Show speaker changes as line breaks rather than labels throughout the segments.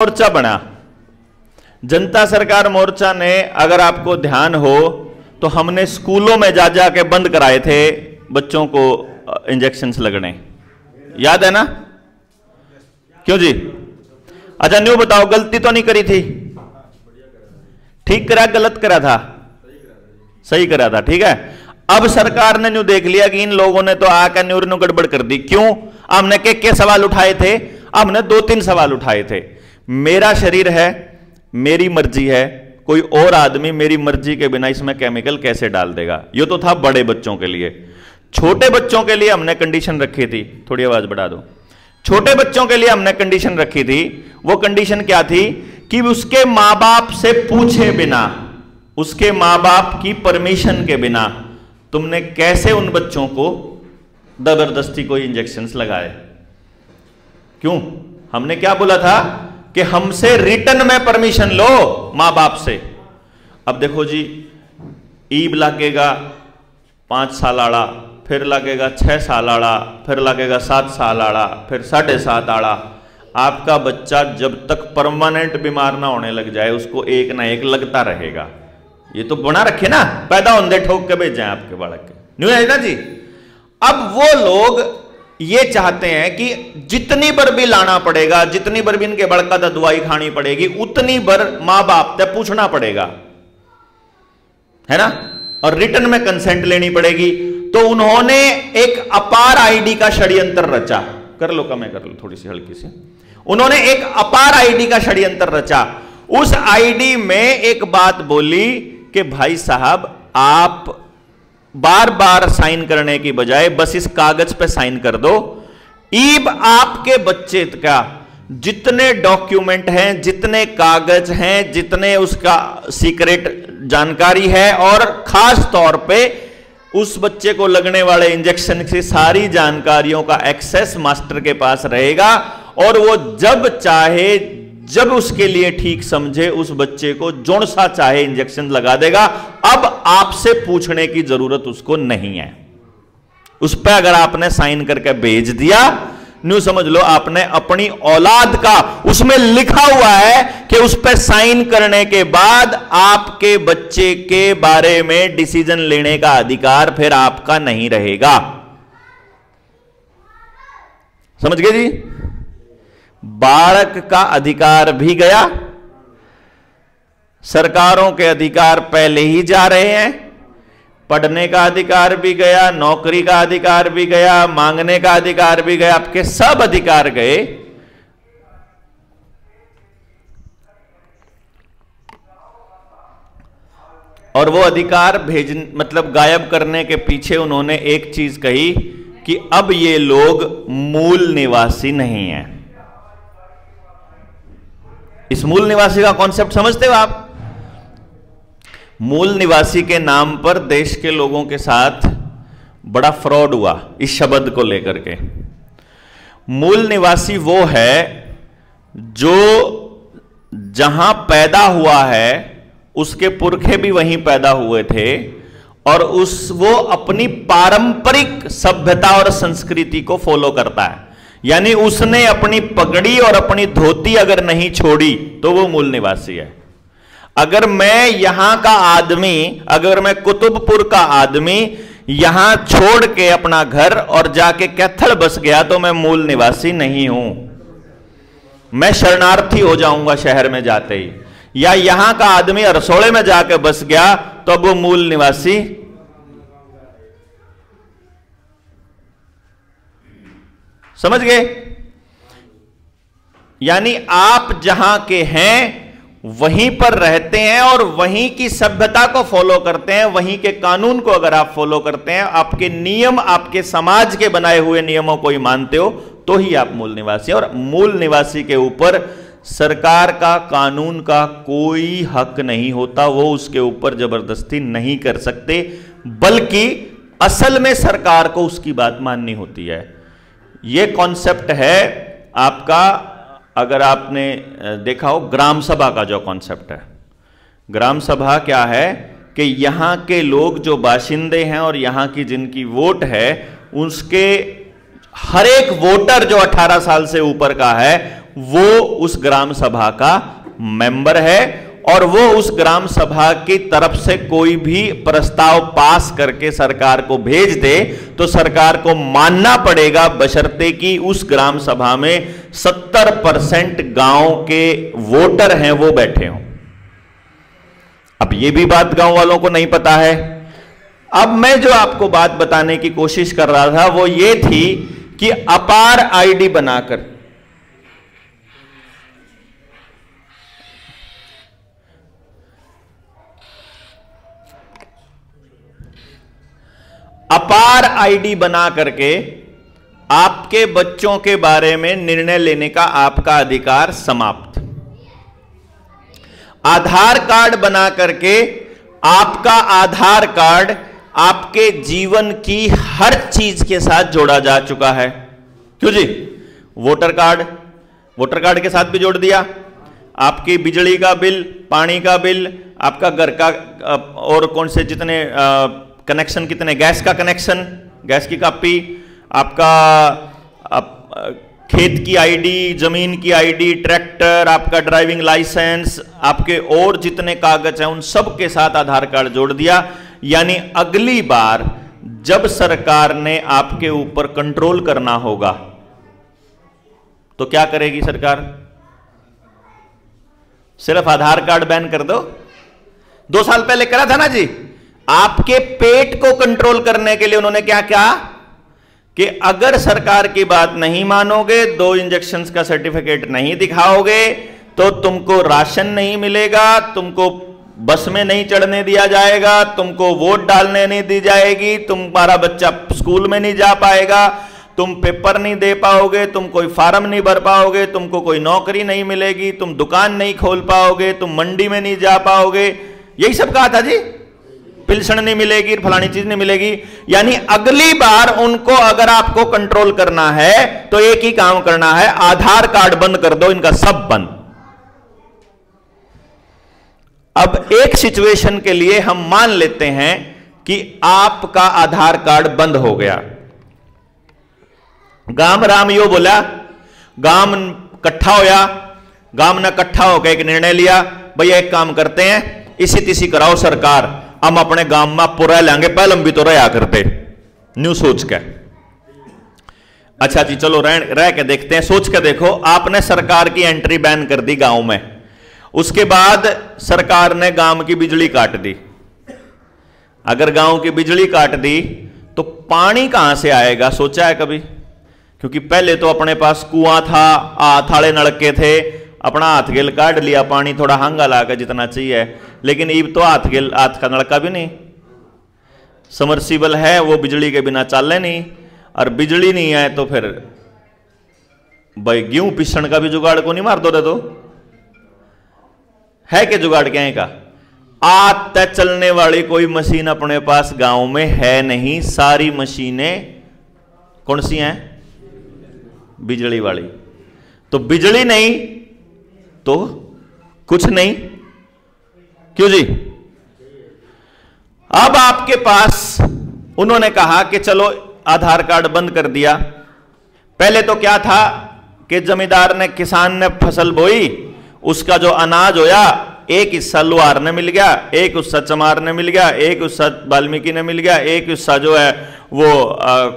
मोर्चा बना, जनता सरकार मोर्चा ने, अगर आपको ध्यान हो तो हमने स्कूलों में जा जा के बंद कराए थे बच्चों को इंजेक्शंस लगने, याद है ना? क्यों जी? अच्छा न्यू बताओ, गलती तो नहीं करी थी? ठीक करा, गलत करा था? सही करा था, ठीक है। अब सरकार ने न्यू देख लिया कि इन लोगों ने तो आकर न्यू गड़बड़ कर दी। क्यों? हमने के सवाल उठाए थे, हमने 2-3 सवाल उठाए थे। मेरा शरीर है, मेरी मर्जी है, कोई और आदमी मेरी मर्जी के बिना इसमें केमिकल कैसे डाल देगा? ये तो था बड़े बच्चों के लिए। छोटे बच्चों के लिए हमने कंडीशन रखी थी, थोड़ी आवाज बढ़ा दो। छोटे बच्चों के लिए हमने कंडीशन रखी थी। वो कंडीशन क्या थी कि उसके मां बाप से पूछे बिना, उसके मां बाप की परमिशन के बिना तुमने कैसे उन बच्चों को जबरदस्ती कोई इंजेक्शंस लगाए? क्यों? हमने क्या बोला था कि हमसे रिटर्न में परमिशन लो मां बाप से। अब देखो जी, ईब लगेगा 5 साल आड़ा, फिर लगेगा 6 साल आड़ा, फिर लगेगा 7 साल आड़ा, फिर 7.5 आड़ा। आपका बच्चा जब तक परमानेंट बीमार ना होने लग जाए उसको एक ना एक लगता रहेगा। ये तो बना रखे ना, पैदा होने ठोक के भेजे आपके बालक के, न्यू है ना जी। अब वो लोग ये चाहते हैं कि जितनी बार भी लाना पड़ेगा, जितनी बार भी इनके बड़का दा दवाई खानी पड़ेगी, उतनी बार मां बाप से पूछना पड़ेगा, है ना, और रिटर्न में कंसेंट लेनी पड़ेगी। तो उन्होंने एक अपार आईडी का षड्यंत्र रचा। कर लो, कमें कर लो थोड़ी सी हल्की सी। उन्होंने एक अपार आईडी का षड्यंत्र रचा। उस आईडी में एक बात बोली कि भाई साहब, आप बार बार साइन करने की बजाय बस इस कागज पे साइन कर दो। ईब आपके बच्चे का जितने डॉक्यूमेंट हैं, जितने कागज हैं, जितने उसका सीक्रेट जानकारी है, और खास तौर पे उस बच्चे को लगने वाले इंजेक्शन की सारी जानकारियों का एक्सेस मास्टर के पास रहेगा, और वो जब चाहे, जब उसके लिए ठीक समझे, उस बच्चे को जोड़ सा चाहे इंजेक्शन लगा देगा। अब आपसे पूछने की जरूरत उसको नहीं है। उस पर अगर आपने साइन करके भेज दिया, न्यू समझ लो आपने अपनी औलाद का, उसमें लिखा हुआ है कि उस पर साइन करने के बाद आपके बच्चे के बारे में डिसीजन लेने का अधिकार फिर आपका नहीं रहेगा। समझ गए जी? बालक का अधिकार भी गया, सरकारों के अधिकार पहले ही जा रहे हैं, पढ़ने का अधिकार भी गया, नौकरी का अधिकार भी गया, मांगने का अधिकार भी गया, आपके सब अधिकार गए। और वो अधिकार मतलब गायब करने के पीछे उन्होंने एक चीज कही कि अब ये लोग मूल निवासी नहीं हैं। इस मूल निवासी का कॉन्सेप्ट समझते हो आप? मूल निवासी के नाम पर देश के लोगों के साथ बड़ा फ्रॉड हुआ इस शब्द को लेकर के। मूल निवासी वो है जो जहां पैदा हुआ है, उसके पुरखे भी वहीं पैदा हुए थे, और वो अपनी पारंपरिक सभ्यता और संस्कृति को फॉलो करता है। यानी उसने अपनी पगड़ी और अपनी धोती अगर नहीं छोड़ी तो वो मूल निवासी है। अगर मैं यहां का आदमी, अगर मैं कुतुबपुर का आदमी यहां छोड़ के अपना घर और जाके कैथल बस गया तो मैं मूल निवासी नहीं हूं, मैं शरणार्थी हो जाऊंगा शहर में जाते ही। या यहां का आदमी रसोड़े में जाके बस गया तो अब वो मूल निवासी। समझ गए? यानी आप जहां के हैं वहीं पर रहते हैं और वहीं की सभ्यता को फॉलो करते हैं, वहीं के कानून को अगर आप फॉलो करते हैं, आपके नियम, आपके समाज के बनाए हुए नियमों को ही मानते हो, तो ही आप मूल निवासी। और मूल निवासी के ऊपर सरकार का, कानून का कोई हक नहीं होता, वो उसके ऊपर जबरदस्ती नहीं कर सकते, बल्कि असल में सरकार को उसकी बात माननी होती है। ये कॉन्सेप्ट है आपका, अगर आपने देखा हो ग्राम सभा का जो कॉन्सेप्ट है। ग्राम सभा क्या है कि यहां के लोग जो बाशिंदे हैं और यहां की जिनकी वोट है, उसके हर एक वोटर जो 18 साल से ऊपर का है वो उस ग्राम सभा का मेंबर है, और वो उस ग्राम सभा की तरफ से कोई भी प्रस्ताव पास करके सरकार को भेज दे तो सरकार को मानना पड़ेगा, बशर्ते कि उस ग्राम सभा में 70% गांव के वोटर हैं वो बैठे हों। अब ये भी बात गांव वालों को नहीं पता है। अब मैं जो आपको बात बताने की कोशिश कर रहा था वो ये थी कि अपार आईडी बनाकर अपार आईडी बना करके आपके बच्चों के बारे में निर्णय लेने का आपका अधिकार समाप्त। आधार कार्ड बना करके आपका आधार कार्ड आपके जीवन की हर चीज के साथ जोड़ा जा चुका है। क्यों जी? वोटर कार्ड के साथ भी जोड़ दिया, आपकी बिजली का बिल, पानी का बिल, आपका घर का और कौन से जितने कनेक्शन, कितने गैस का कनेक्शन, गैस की कॉपी, आपका खेत की आईडी, जमीन की आईडी, ट्रैक्टर, आपका ड्राइविंग लाइसेंस, आपके और जितने कागज हैं उन सब के साथ आधार कार्ड जोड़ दिया। यानी अगली बार जब सरकार ने आपके ऊपर कंट्रोल करना होगा तो क्या करेगी सरकार? सिर्फ आधार कार्ड बैन कर दो। 2 साल पहले करा था ना जी। आपके पेट को कंट्रोल करने के लिए उन्होंने क्या कहा कि अगर सरकार की बात नहीं मानोगे, 2 इंजेक्शंस का सर्टिफिकेट नहीं दिखाओगे तो तुमको राशन नहीं मिलेगा, तुमको बस में नहीं चढ़ने दिया जाएगा, तुमको वोट डालने नहीं दी जाएगी, तुम्हारा बच्चा स्कूल में नहीं जा पाएगा, तुम पेपर नहीं दे पाओगे, तुम कोई फार्म नहीं भर पाओगे, तुमको कोई नौकरी नहीं मिलेगी, तुम दुकान नहीं खोल पाओगे, तुम मंडी में नहीं जा पाओगे। यही सब कहा था जी। पेंशन नहीं मिलेगी, फलानी चीज नहीं मिलेगी। यानी अगली बार उनको अगर आपको कंट्रोल करना है तो एक ही काम करना है, आधार कार्ड बंद कर दो, इनका सब बंद। अब एक सिचुएशन के लिए हम मान लेते हैं कि आपका आधार कार्ड बंद हो गया। गांव राम यो बोला, गांव इकट्ठा होया, गांव ने इकट्ठा होकर एक निर्णय लिया, भैया एक काम करते हैं, इसी तिसी कराओ सरकार, हम अपने गांव में पूरा लेंगे, पहले हम भी तो रहा करते, न्यू सोच के। अच्छा जी चलो रह के देखते हैं। सोच के देखो, आपने सरकार की एंट्री बैन कर दी गांव में, उसके बाद सरकार ने गांव की बिजली काट दी। अगर गांव की बिजली काट दी तो पानी कहां से आएगा? सोचा है कभी? क्योंकि पहले तो अपने पास कुआं था, थाले नलके थे, अपना हाथ गेल काट लिया पानी, थोड़ा हांगा लाकर जितना चाहिए। लेकिन अब तो हाथ का नलका भी नहीं, समर्सिबल है, वो बिजली के बिना चले नहीं, और बिजली नहीं है तो फिर भाई गेहूं पिसण का भी जुगाड़ को नहीं मार दो रे, तो है क्या जुगाड़ क्या है का? आज तक चलने वाली कोई मशीन अपने पास गांव में है नहीं, सारी मशीनें कौन सी हैं? बिजली वाली। तो बिजली नहीं तो कुछ नहीं। क्यों जी? अब आपके पास उन्होंने कहा कि चलो आधार कार्ड बंद कर दिया। पहले तो क्या था कि जमींदार ने, किसान ने फसल बोई, उसका जो अनाज होया एक हिस्सा लुहार ने मिल गया, एक हिस्सा चमार ने मिल गया, एक हिस्सा वाल्मीकि ने मिल गया, एक हिस्सा जो है वो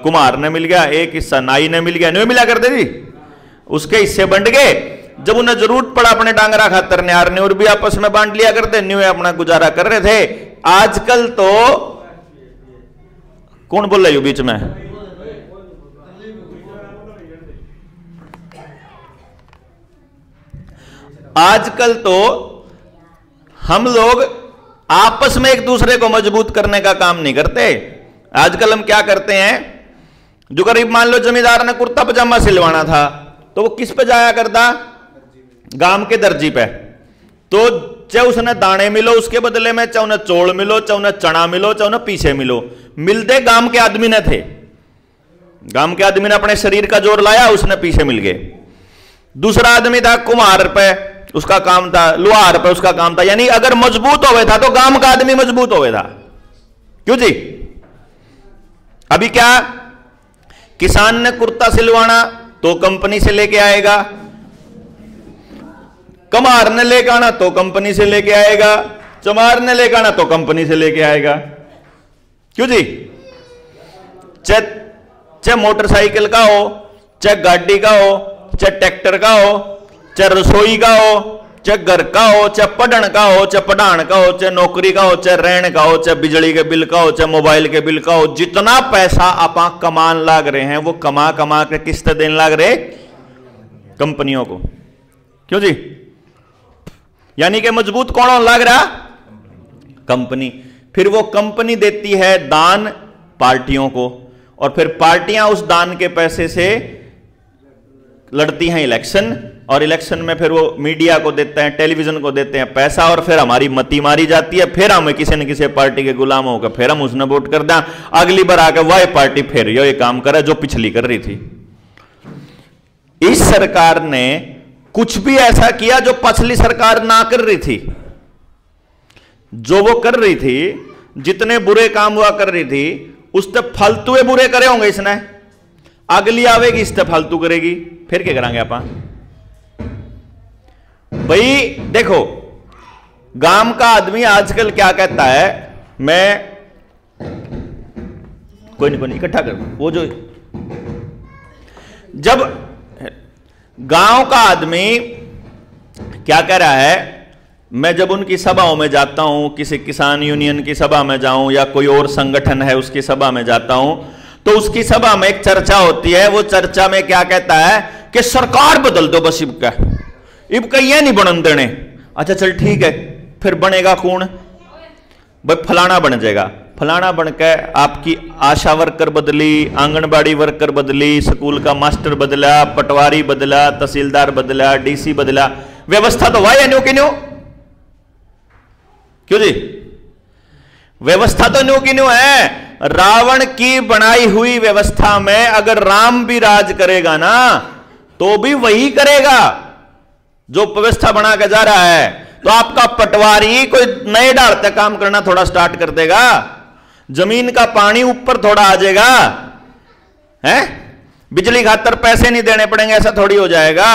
कुमार ने मिल गया, एक हिस्सा नाई ने मिल गया, नहीं मिला करते जी। उसके हिस्से बंट गए। जब उन्हें जरूरत पड़ा अपने डांगरा खातर न्यार ने और भी आपस में बांट लिया करते, न्यू अपना गुजारा कर रहे थे। आजकल तो कौन बोल रही हो बीच में? आजकल तो हम लोग आपस में एक दूसरे को मजबूत करने का काम नहीं करते। आजकल हम क्या करते हैं, जो गरीब मान लो जमींदार ने कुर्ता पजामा सिलवाना था तो वो किस पे जाया करता? गांव के दर्जी पे। तो चाहे उसने दाने मिलो उसके बदले में, चाहे उन्हें चौल मिलो, चाहे उन्हें चना मिलो, चाहे उन्हें पीछे मिलो, मिलते गांव के आदमी ने थे। गांव के आदमी ने अपने शरीर का जोर लाया, उसने पीछे मिल गए। दूसरा आदमी था कुम्हार पे, उसका काम था, लुहार पे उसका काम था। यानी अगर मजबूत होवे था तो गांव का आदमी मजबूत होवे था। क्यों जी? अभी क्या, किसान ने कुर्ता सिलवाना तो कंपनी से लेके आएगा, कमार ने लेके आना तो कंपनी से लेके आएगा, चमार ने लेके आना तो कंपनी से लेके आएगा। क्यों जी? चाहे मोटरसाइकिल का हो, चाहे गाड़ी का हो, चाहे ट्रैक्टर का हो, चाहे रसोई का हो, चाहे घर का हो, चाहे पढ़न का हो, चाहे पढ़ान का हो, चाहे नौकरी का हो, चाहे रहने का हो, चाहे बिजली के बिल का हो, चाहे मोबाइल के बिल का हो, जितना पैसा आप कमान लाग रहे हैं वो कमा कमा के किस्त देने लाग रहे कंपनियों को। क्यों जी? यानी कि मजबूत कौन लाग रहा? कंपनी। फिर वो कंपनी देती है दान पार्टियों को, और फिर पार्टियां उस दान के पैसे से लड़ती हैं इलेक्शन, और इलेक्शन में फिर वो मीडिया को देते हैं, टेलीविजन को देते हैं पैसा, और फिर हमारी मती मारी जाती है। फिर हमें किसी न किसी पार्टी के गुलाम होकर फिर हम उसने वोट कर दें, अगली बार आकर वह पार्टी फिर ये काम करे जो पिछली कर रही थी। इस सरकार ने कुछ भी ऐसा किया जो पिछली सरकार ना कर रही थी। जो वो कर रही थी, जितने बुरे काम हुआ कर रही थी, उससे फालतू बुरे करे होंगे इसने, अगली आवेगी इससे फालतू करेगी, फिर क्या करांगे आप? भाई देखो, गांव का आदमी आजकल क्या कहता है, मैं कोई नहीं इकट्ठा कर, वो जो जब गांव का आदमी क्या कह रहा है, मैं जब उनकी सभाओं में जाता हूं, किसी किसान यूनियन की सभा में जाऊं या कोई और संगठन है उसकी सभा में जाता हूं, तो उसकी सभा में एक चर्चा होती है। वो चर्चा में क्या कहता है कि सरकार बदल दो बस, इबका ये नहीं बनन देने। अच्छा चल ठीक है, फिर बनेगा कौन? भाई फलाना बन जाएगा। फलाना बनकर आपकी आशा वर्कर बदली, आंगनबाड़ी वर्कर बदली, स्कूल का मास्टर बदला, पटवारी बदला, तहसीलदार बदला, डीसी बदला, व्यवस्था तो वही है न्यू की न्यू। क्यों जी? व्यवस्था तो न्यू की न्यू है। रावण की बनाई हुई व्यवस्था में अगर राम भी राज करेगा ना, तो भी वही करेगा जो व्यवस्था बना के जा रहा है। तो आपका पटवारी कोई नए डालते काम करना थोड़ा स्टार्ट कर देगा, जमीन का पानी ऊपर थोड़ा आ जाएगा, है बिजली खातर पैसे नहीं देने पड़ेंगे ऐसा थोड़ी हो जाएगा,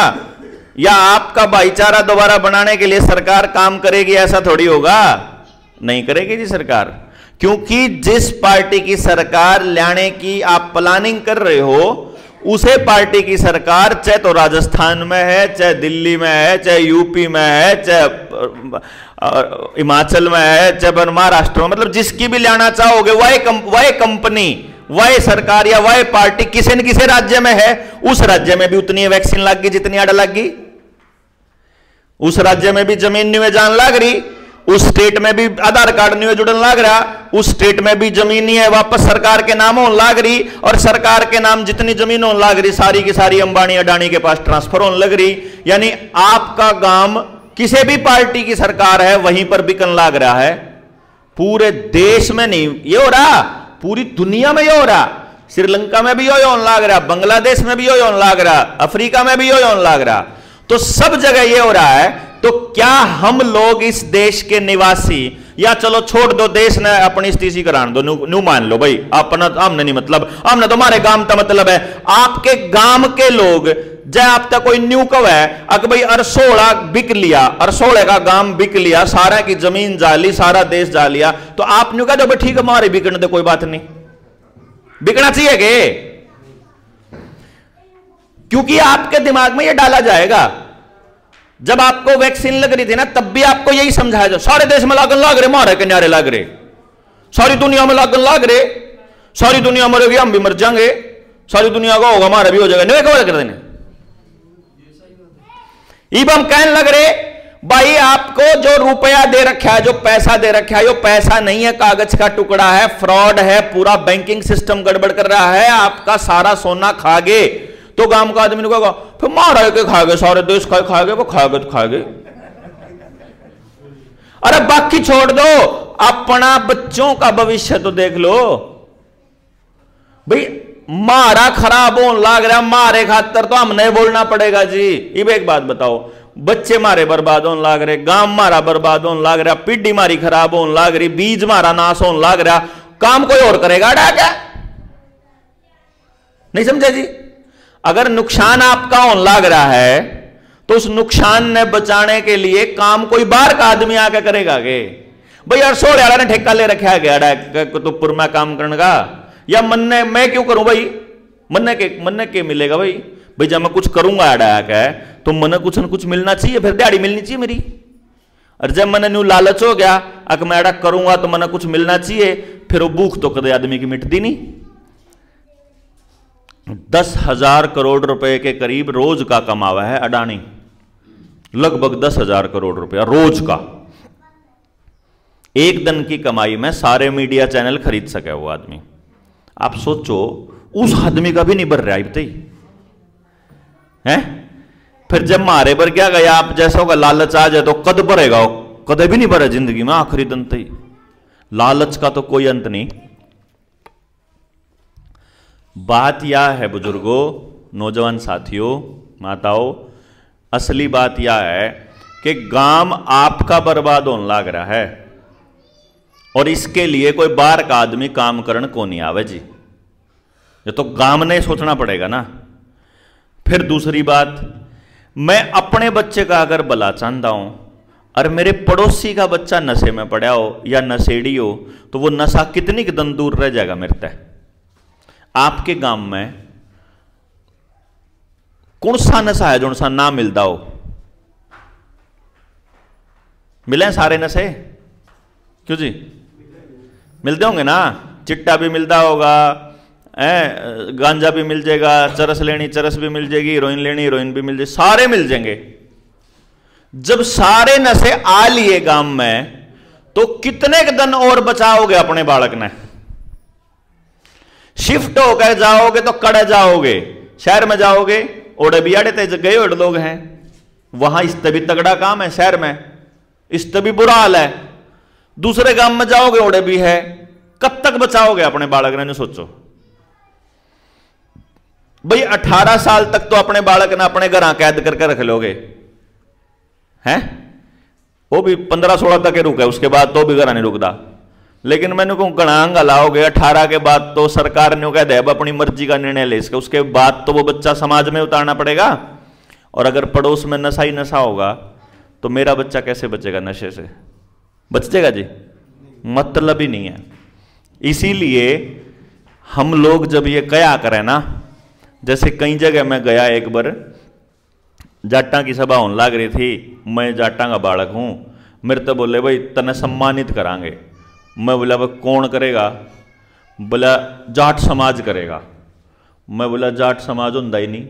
या आपका भाईचारा दोबारा बनाने के लिए सरकार काम करेगी ऐसा थोड़ी होगा। नहीं करेगी जी सरकार, क्योंकि जिस पार्टी की सरकार लाने की आप प्लानिंग कर रहे हो, उसे पार्टी की सरकार चाहे तो राजस्थान में है, चाहे दिल्ली में है, चाहे यूपी में है, चाहे हिमाचल में है, चाहे महाराष्ट्र में, मतलब जिसकी भी लाना चाहोगे वह कंपनी, वह सरकार या वह पार्टी किसी न किसी राज्य में है, उस राज्य में भी उतनी वैक्सीन लग गई जितनी आड़ लग गई, उस राज्य में भी जमीन नहीं जान लग रही, उस स्टेट में भी आधार कार्ड नहीं जुड़न लग रहा, उस स्टेट में भी जमीन नहीं है वापस सरकार के नाम होने लग रही, और सरकार के नाम जितनी जमीन होने लग रही सारी की सारी अंबानी अडानी के पास ट्रांसफर होने लग रही। यानी आपका गांव किसी भी पार्टी की सरकार है वहीं पर बिकन लग रहा है। पूरे देश में नहीं ये हो रहा, पूरी दुनिया में ये हो रहा। श्रीलंका में भी ये होने लग रहा, बांग्लादेश में भी ये होने लग रहा, अफ्रीका में भी ये होने लग रहा, तो सब जगह ये हो रहा है। तो क्या हम लोग इस देश के निवासी, या चलो छोड़ दो देश ने अपनी स्थिति कराने दो, न्यू मान लो भाई अपना हमने नहीं, मतलब हमने तुम्हारे गांव का मतलब है, आपके गांव के लोग जय आप तक कोई न्यू कव है अगर भाई अरसोड़ा बिक लिया, अरसोड़े का गांव बिक लिया, सारा की जमीन जाली, सारा देश जा लिया, तो आप न्यू कह दो भाई ठीक है हमारे बिकने दो, कोई बात नहीं, बिकना चाहिए के, क्योंकि आपके दिमाग में यह डाला जाएगा। जब आपको वैक्सीन लग रही थी ना, तब भी आपको यही समझाया जाए सारे देश में लागन लाग रहे, मारे के न्यारे लाग रहे, सारी दुनिया में लागन लाग रहे, सारी दुनिया मरेगी हम भी मर जाएंगे, सारी दुनिया का होगा हमारा भी हो जाएगा, नहीं कवर कर देने। इब हम कहने लग रहे भाई आपको जो रुपया दे रखा है, जो पैसा दे रखा है, वो पैसा नहीं है, कागज का टुकड़ा है, फ्रॉड है, पूरा बैंकिंग सिस्टम गड़बड़ कर रहा है, आपका सारा सोना खा गए। तो गांव का आदमी ने कहा फिर मार के खा गए, सारे देश खा गए, वो खा गए। अरे बाकी छोड़ दो, अपना बच्चों का भविष्य तो देख लो भाई। मारा खराब होने लग रहा, मारे खातर तो हमने बोलना पड़ेगा जी। अब एक बात बताओ, बच्चे मारे बर्बाद होने लग रहे, गांव मारा बर्बाद होने लग रहा, पीढ़ी मारी खराब होने लग रही, बीज मारा नाश होने लग रहा, काम कोई और करेगा डा क्या? नहीं समझे जी? अगर नुकसान आपका होने लग रहा है तो उस नुकसान ने बचाने के लिए काम कोई बाहर का आदमी आके करेगा के भाई यार सोड़ वाला ने ठेका ले रखा है गया कुतुबपुर में काम करने का, या मन्ने मैं क्यों करूं भाई, मन्ने के मिलेगा भाई, भाई जब मैं कुछ करूंगा अड़ा के तो मने कुछ न कुछ मिलना चाहिए, फिर दिहाड़ी मिलनी चाहिए मेरी। और जब मैंने न्यू लालच हो गया अगर मैं अड़ा करूंगा तो मने कुछ मिलना चाहिए, फिर वो भूख तो कदे आदमी की मिटती नहीं। 10,000 करोड़ रुपए के करीब रोज का कमावा है अडानी, लगभग 10,000 करोड़ रुपया रोज का। एक दिन की कमाई में सारे मीडिया चैनल खरीद सके वो आदमी। आप सोचो उस आदमी का भी नहीं भर रहा है, हैं? फिर जब मारे पर क्या गया, आप जैसा होगा लालच आ जाए तो कद भरेगा, कदे भी नहीं भरे जिंदगी में आखिरी दिन तक। लालच का तो कोई अंत नहीं। बात यह है बुजुर्गों, नौजवान साथियों, माताओं, असली बात यह है कि गांव आपका बर्बाद होने लग रहा है और इसके लिए कोई बाहर का आदमी काम करने को नहीं आवे जी, ये तो गांव ने सोचना पड़ेगा ना। फिर दूसरी बात, मैं अपने बच्चे का अगर भला चाहता हूं और मेरे पड़ोसी का बच्चा नशे में पड़ा हो या नशेड़ी हो तो वो नशा कितनी कदम दूर रह जाएगा मेरे तक। आपके गांव में कौन सा नशा है जो सा ना मिलता हो? मिले सारे नशे? क्यों जी मिलते होंगे ना, चिट्टा भी मिलता होगा, गांजा भी मिल जाएगा, चरस लेनी चरस भी मिल जाएगी, हीरोइन लेनी हीरोइन भी मिल जाएगी, सारे मिल जाएंगे। जब सारे नशे आ लिए गांव में तो कितने दिन और बचाओगे अपने बालक ने? शिफ्ट होकर जाओगे तो कड़े जाओगे, शहर में जाओगे ओडे भी आड़े तेज गए ओड लोग हैं, वहां इससे भी तगड़ा काम है शहर में, इससे भी बुरा हाल है। दूसरे गांव में जाओगे ओडे भी है, कब तक बचाओगे अपने बालक ने? सोचो भाई 18 साल तक तो अपने बालक ने अपने घर कैद करके रख लोगे हैं, वो भी 15-16 तक रुका है, उसके बाद तो भी घर नहीं रुकता। लेकिन मैंने को गणांग लाओगे 18 के बाद तो सरकार ने कह दे अपनी मर्जी का निर्णय ले इसका, उसके बाद तो वो बच्चा समाज में उतारना पड़ेगा। और अगर पड़ोस में नशा ही नशा होगा तो मेरा बच्चा कैसे बचेगा? नशे से बच जाएगा जी? मतलब ही नहीं है। इसीलिए हम लोग जब ये कया करें ना, जैसे कई जगह मैं गया, एक बार जाटा की सभा होने लग रही थी, मैं जाटा का बालक हूं, मेरे तो बोले भाई तने सम्मानित करांगे। मैं बोला भाई कौन करेगा? बोला जाट समाज करेगा। मैं बोला जाट समाज होता ही नहीं,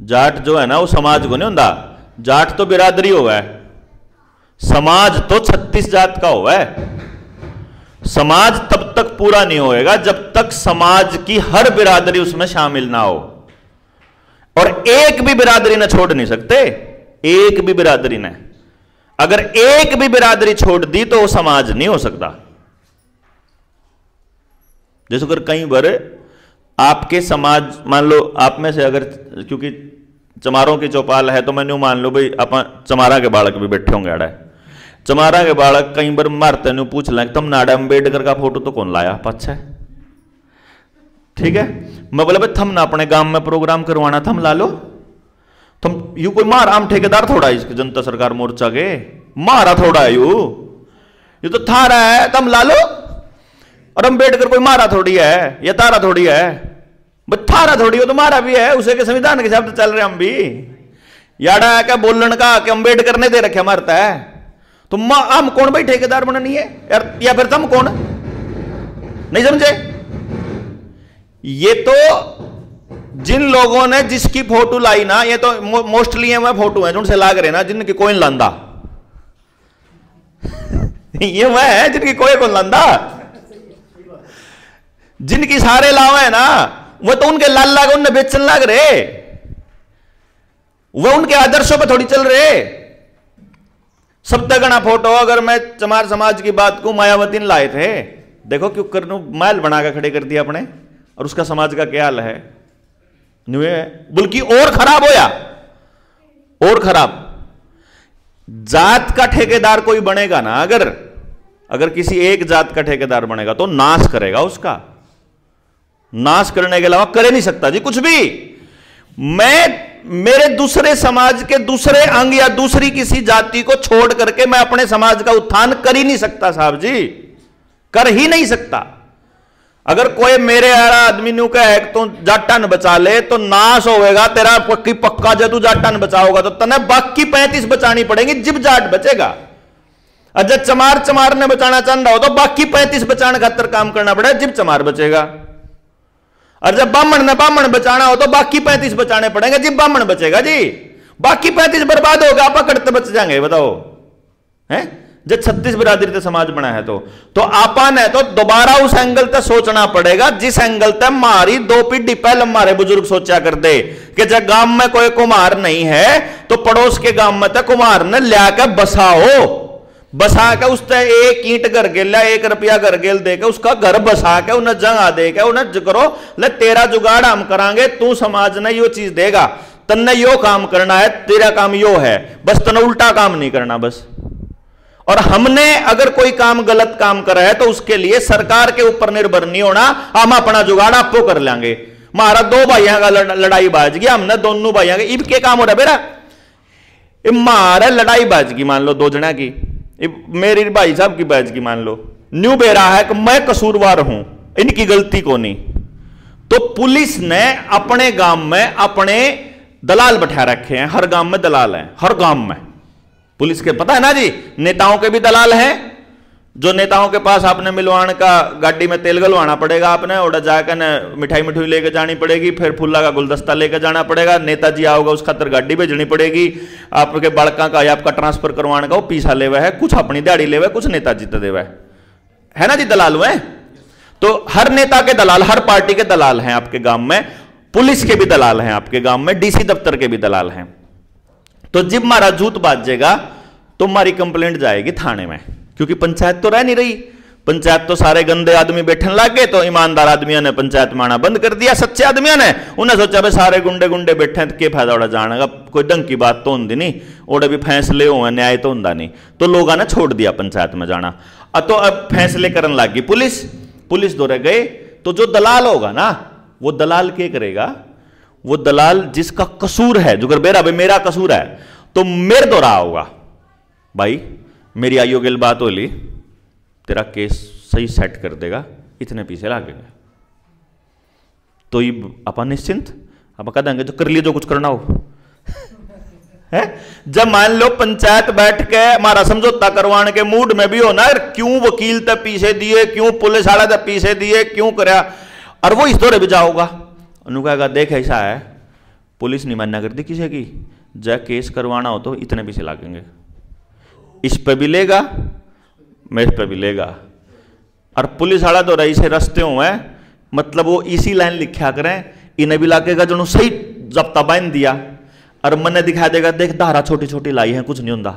जाट जो है ना वो समाज को नहीं होता, जाट तो बिरादरी हुआ है, समाज तो 36 जात का हुआ है। समाज तब तक पूरा नहीं होएगा जब तक समाज की हर बिरादरी उसमें शामिल ना हो, और एक भी बिरादरी ना छोड़ नहीं सकते, एक भी बिरादरी ने। अगर एक भी बिरादरी छोड़ दी तो वो समाज नहीं हो सकता। जैसे अगर कई बार आपके समाज, मान लो आप में से अगर, क्योंकि चमारों की चौपाल है तो मैंने मान लो भाई अपन चमारा के बालक भी बैठे होंगे आड़ा, चमारा के बालक कई बार मारते ने पूछ लें तुम नाडा अम्बेडकर का फोटो तो कौन लाया पाछे? ठीक है, मैं बोला भाई थम ना अपने गांव में प्रोग्राम करवाना थम ला लो, तुम यू कोई मार आम ठेकेदार थोड़ा है इसके जनता सरकार मोर्चा के, मारा थोड़ा है ये तो थारा है, तुम ला लो। और अम्बेडकर कोई मारा थोड़ी है या तारा थोड़ी है, भाई थारा थोड़ी हो तो मारा भी है, उसे के संविधान के हिसाब से चल रहे हम भी। याडा है क्या बोलन का कि अम्बेडकर ने दे रखे मारता है, तो हम कौन भाई ठेकेदार बना नहीं है यार, या फिर तुम कौन? नहीं समझे? ये तो जिन लोगों ने जिसकी फोटो लाई ना, ये तो मोस्टली है वह फोटो है जिनसे लाग रहे ना, जिनकी कोई लांदा ये वह है जिनकी कोई कौन लांदा, जिनकी सारे लाव है ना वो तो उनके लाल लाग उनने बेचन लाग रहे, वह उनके आदर्शों पर थोड़ी चल रहे। सब तगड़ा फोटो, अगर मैं चमार समाज की बात को, मायावती ने लाए थे, देखो क्यों करनू महल बना के खड़े कर दिया अपने, और उसका समाज का क्या हाल है? बल्कि और खराब होया, और खराब। जात का ठेकेदार कोई बनेगा ना, अगर किसी एक जात का ठेकेदार बनेगा तो नाश करेगा, उसका नाश करने के अलावा करे नहीं सकता जी कुछ भी। मैं मेरे दूसरे समाज के दूसरे अंग या दूसरी किसी जाति को छोड़ करके मैं अपने समाज का उत्थान कर ही नहीं सकता साहब जी, कर ही नहीं सकता। अगर कोई मेरे आदमी न्यू का एक तो जाटन बचा ले तो नाश होएगा तेरा पक्की पक्का। जब तू जाटन बचाओगा तो तने बाकी 35 बचानी पड़ेगी जिब जाट बचेगा। और जब चमार ने बचाना चाह रहा हो तो बाकी 35 बचाने खातर काम करना पड़ेगा जिब चमार बचेगा। और जब बामण बचाना हो तो बाकी 35 बचाने पड़ेंगे जिब बामण बचेगा जी। बाकी 35 बर्बाद होगा, आप कटते बच जाएंगे बताओ हैं। जब 36 बिरादरी से समाज बना है तो आपा ने तो दोबारा उस एंगल तक सोचना पड़ेगा जिस एंगल तक हमारी 2 पीढ़ी पहले हमारे बुजुर्ग सोचा कर दे कि जब गांव में कोई कुम्हार नहीं है तो पड़ोस के गांव में तक कुम्हार ने लाकर बसा के उससे 1 ईंट घर गेल 1 रुपया घर गेल दे के उसका घर बसा के उन्हें जगह दे के उन्हें करो ले तेरा जुगाड़ हम करांगे, तू समाज ने यो चीज देगा, तन्ने यो काम करना है, तेरा काम यो है, बस तन्ने उल्टा काम नहीं करना बस। और हमने अगर कोई काम गलत काम करा है तो उसके लिए सरकार के ऊपर निर्भर नहीं होना, हम अपना जुगाड़ आपको कर लेंगे। हमारा 2 भाइयों का लड़ाई बाज गया, हमने दोनों भाइयों के इब के काम हो रहा बेरा, मारा लड़ाई बाज गई मान लो 2 जना की, मेरी भाई साहब की बाज की मान लो, न्यू बेरा है कि मैं कसूरवार हूं, इनकी गलती को नहीं, तो पुलिस ने अपने गांव में अपने दलाल बैठा रखे हैं। हर गांव में दलाल हैं, हर गांव में पुलिस के, पता है ना जी। नेताओं के भी दलाल हैं, जो नेताओं के पास आपने मिलवान का गाड़ी में तेल गलवाना पड़ेगा, आपने और जाकर न मिठाई मिठाई लेके जानी पड़ेगी, फिर फूला का गुलदस्ता लेके जाना पड़ेगा, नेताजी आओगे उस खातर गाड़ी भेजनी पड़ेगी, आपके बड़का का या आपका ट्रांसफर करवाने का वो पीसा लेवा है, कुछ अपनी दिहाड़ी लेवा है, कुछ नेताजी तो देवा है ना जी, दलाल हुए। तो हर नेता के दलाल, हर पार्टी के दलाल हैं आपके गांव में, पुलिस के भी दलाल हैं आपके गांव में, डीसी दफ्तर के भी दलाल हैं। तो जब हमारा जूत बाजेगा तो हमारी कंप्लेंट जाएगी थाने में, क्योंकि पंचायत तो रह नहीं रही, पंचायत तो सारे गंदे आदमी बैठने लग गए, तो ईमानदार आदमियों ने पंचायत माना बंद कर दिया, सच्चे आदमियों ने, उन्हें सोचा भाई सारे गुंडे बैठे तो क्या फायदा उड़ा जाने का, कोई ढंग की बात तो होंगी नहीं, और भी फैसले हुए न्याय तो होंगे नहीं, तो लोगों ने छोड़ दिया पंचायत में जाना। तो अब फैसले करने लगी पुलिस दौरे गए, तो जो दलाल होगा ना वो दलाल क्या करेगा, वो दलाल जिसका कसूर है, जो बेरा भाई मेरा कसूर है तो मेरे दौरा होगा, भाई मेरी आइयो गिल बात होली, तेरा केस सही सेट कर देगा, इतने पैसे लागेंगे, तो ये अपन निश्चिंत अब कह देंगे जो कर लिए जो कुछ करना हो है। जब मान लो पंचायत बैठ के हमारा समझौता करवाने के मूड में भी हो ना, क्यों वकील तक पीछे दिए, क्यों पुलिस वाला तक पीछे दिए, क्यों करा, और वो इस दौरे भी जाओगा, उन्होंने कहेगा देख ऐसा है, पुलिस नहीं मानना करती किसी की, जब केस करवाना हो तो इतने पैसे लागेंगे, इस पे भी लेगा मैं इस पे भी लेगा। और पुलिस वाला तो रही से रस्ते हुए मतलब वो इसी लाइन लिखा करें, इन्हें भी लागेगा जो सही जब्ता बांध दिया, और मन दिखा देगा देख धारा छोटी छोटी लाई है, कुछ नहीं होता,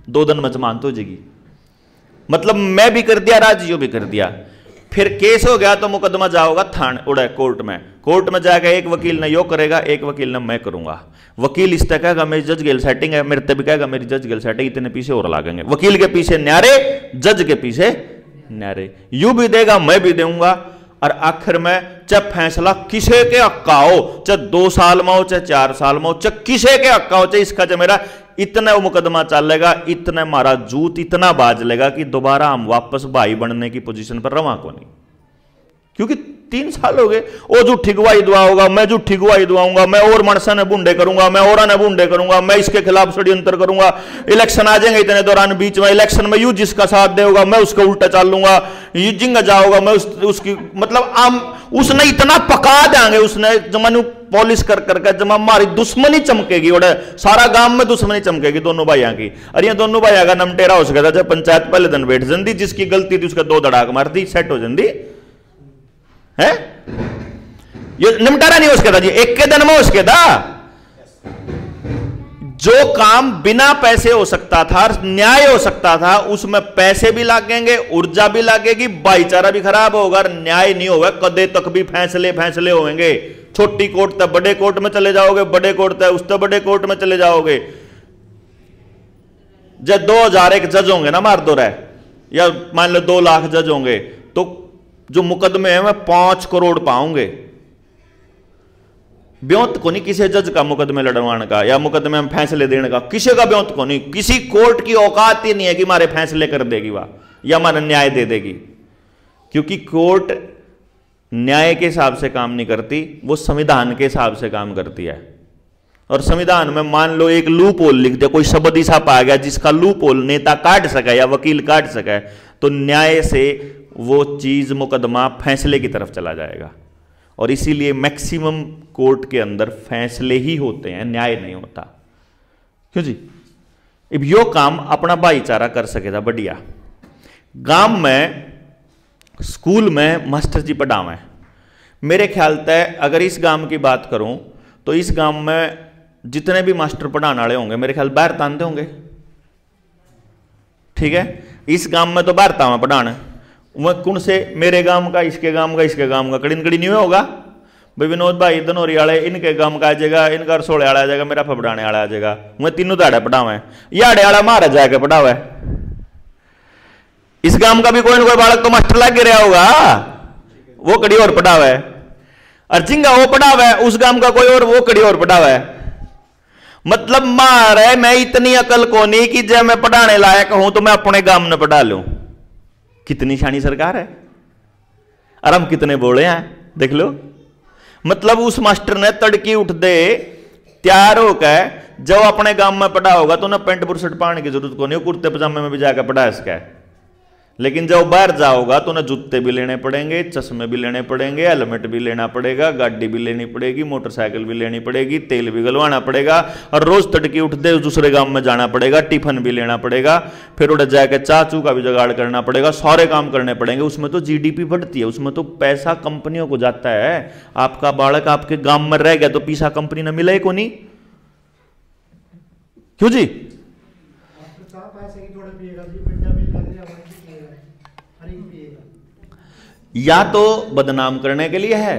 2 दिन में जमानत हो जाएगी, मतलब मैं भी कर दिया राजियो भी कर दिया। फिर केस हो गया तो मुकदमा जाओगा थाने उड़े कोर्ट में जाएगा, एक वकील ने यो करेगा, एक वकील ने मैं करूंगा, वकील इस तरह कहेगा मेरी जज गेल सेटिंग है, मेरे तब कहेगा मेरी जज गेल सेटिंग, इतने पीछे और लागेंगे, वकील के पीछे न्यारे, जज के पीछे न्यारे, यू भी देगा मैं भी दूंगा, और आखिर में चाहे फैसला किसे के हक्का हो, चाहे 2 साल में हो, चाहे 4 साल में हो, चाहे किसे के हक्का हो, चाहे इसका जो मेरा इतना मुकदमा चलेगा, इतना हमारा जूत इतना बाज लेगा कि दोबारा हम वापस भाई बनने की पोजीशन पर रवा को नहीं, क्योंकि 3 साल हो गए, वो झूठी गवाही दुआऊंगा, मैं झूठी गवाही दुआऊंगा, मैं और मनसा ने बूंदे करूंगा, मैं और ने बूंदे करूंगा, मैं इसके खिलाफ षड्यंत्र करूंगा, इलेक्शन आ जाएंगे इतने दौरान बीच में, इलेक्शन में यू जिसका साथ देगा मैं उसका उल्टा चाल लूंगा, ये जिंगा जाओगा मैं उसकी मतलब आम उसने इतना पका देंगे, उसने जमानू पॉलिश कर करके जमा हमारी दुश्मनी चमकेगी, और सारा गांव में दुश्मनी चमकेगी दोनों भाइयों की। और ये दोनों भाइयों का नमटेरा हो सका था, जब पंचायत पहले दिन बैठ जाती, जिसकी गलती थी उसका 2 धड़ाक मारती, सेट हो जाती है, ये निमटारा नहीं हो सका था जी, एक के दिन में हो सके था। जो काम बिना पैसे हो सकता था, न्याय हो सकता था, उसमें पैसे भी लागेंगे, ऊर्जा भी लागेगी, भाईचारा भी खराब होगा, न्याय नहीं होगा, कदे तक भी फैसले होंगे, छोटी कोर्ट तक बड़े कोर्ट में चले जाओगे, बड़े कोर्ट तक उस तक बड़े कोर्ट में चले जाओगे। जब 2001 जज होंगे ना मार दो रहे, या मान लो 2 लाख जज होंगे, तो जो मुकदमे हैं मैं 5 करोड़ पाऊंगे, ब्योंत को नहीं किसी जज का मुकदमे लड़वाने का या मुकदमे में फैसले देने का, किसी का ब्योंत को नहीं। किसी कोर्ट की औकात ही नहीं है कि हमारे फैसले कर देगी वह या हमारा न्याय दे देगी, क्योंकि कोर्ट न्याय के हिसाब से काम नहीं करती, वो संविधान के हिसाब से काम करती है। और संविधान में मान लो एक लूप होल लिख दे, कोई शब्द ऐसा पा गया जिसका लूप होल नेता काट सके या वकील काट सके, तो न्याय से वो चीज मुकदमा फैसले की तरफ चला जाएगा। और इसीलिए मैक्सिमम कोर्ट के अंदर फैसले ही होते हैं, न्याय नहीं होता। क्यों जी? अब यो काम अपना भाईचारा कर सकेगा बढ़िया। गांव में स्कूल में मास्टर जी पढ़ावे, मेरे ख्याल तक अगर इस गांव की बात करूं तो इस गांव में जितने भी मास्टर पढ़ाने वाले होंगे मेरे ख्याल बाहर तानते होंगे। ठीक है, इस गांव में तो बाहर तावा पढ़ाना, वह कौन से मेरे गांव का, इसके गांव का, इसके गांव का कड़ीन कड़ी नहीं होगा भाई। विनोद भाई धनौरी वाले इनके गांव का आ जाएगा, इनका रसोड़े वाला आ जाएगा, मेरा फपड़ाने वाला आ जाएगा, वह तीनों दाड़े पढ़ावे, याड़े वाला मारा जाएगा पढ़ावे। इस गांव का भी कोई ना कोई बालक तो मास्टर लग रहा होगा, वो कड़ी और पढ़ावे, और जिंगा वो पढ़ावे उस गांव का कोई और वो कड़ी और पढ़ावे। मतलब मारे मैं इतनी अकल को नहीं कि जब मैं पढ़ाने लायक हूं तो मैं अपने गांव में पढ़ा लूं। कितनी शानी सरकार है, और हम कितने बोले हैं देख लो। मतलब उस मास्टर ने तड़की उठ दे तैयार होकर जब अपने गांव में पढ़ा होगा तो ना पेंट बुरशट पहनने की जरूरत को नहीं, कुर्ते पजामे में भी जाकर पढ़ा सके। लेकिन जब बाहर जाओगा तो ना जूते भी लेने पड़ेंगे, चश्मे भी लेने पड़ेंगे, हेलमेट भी लेना पड़ेगा, गाड़ी भी लेनी पड़ेगी, मोटरसाइकिल भी लेनी पड़ेगी, तेल भी गलवाना पड़ेगा, और रोज तड़के उठते दूसरे गांव में जाना पड़ेगा, टिफिन भी लेना पड़ेगा, फिर उधर जाकर चाचू का भी जुगाड़ करना पड़ेगा, सारे काम करने पड़ेंगे। उसमें तो जीडीपी बढ़ती है, उसमें तो पैसा कंपनियों को जाता है। आपका बालक आपके गांव में रह गया तो पैसा कंपनी ने मिले को नहीं। क्यों जी? या तो बदनाम करने के लिए है,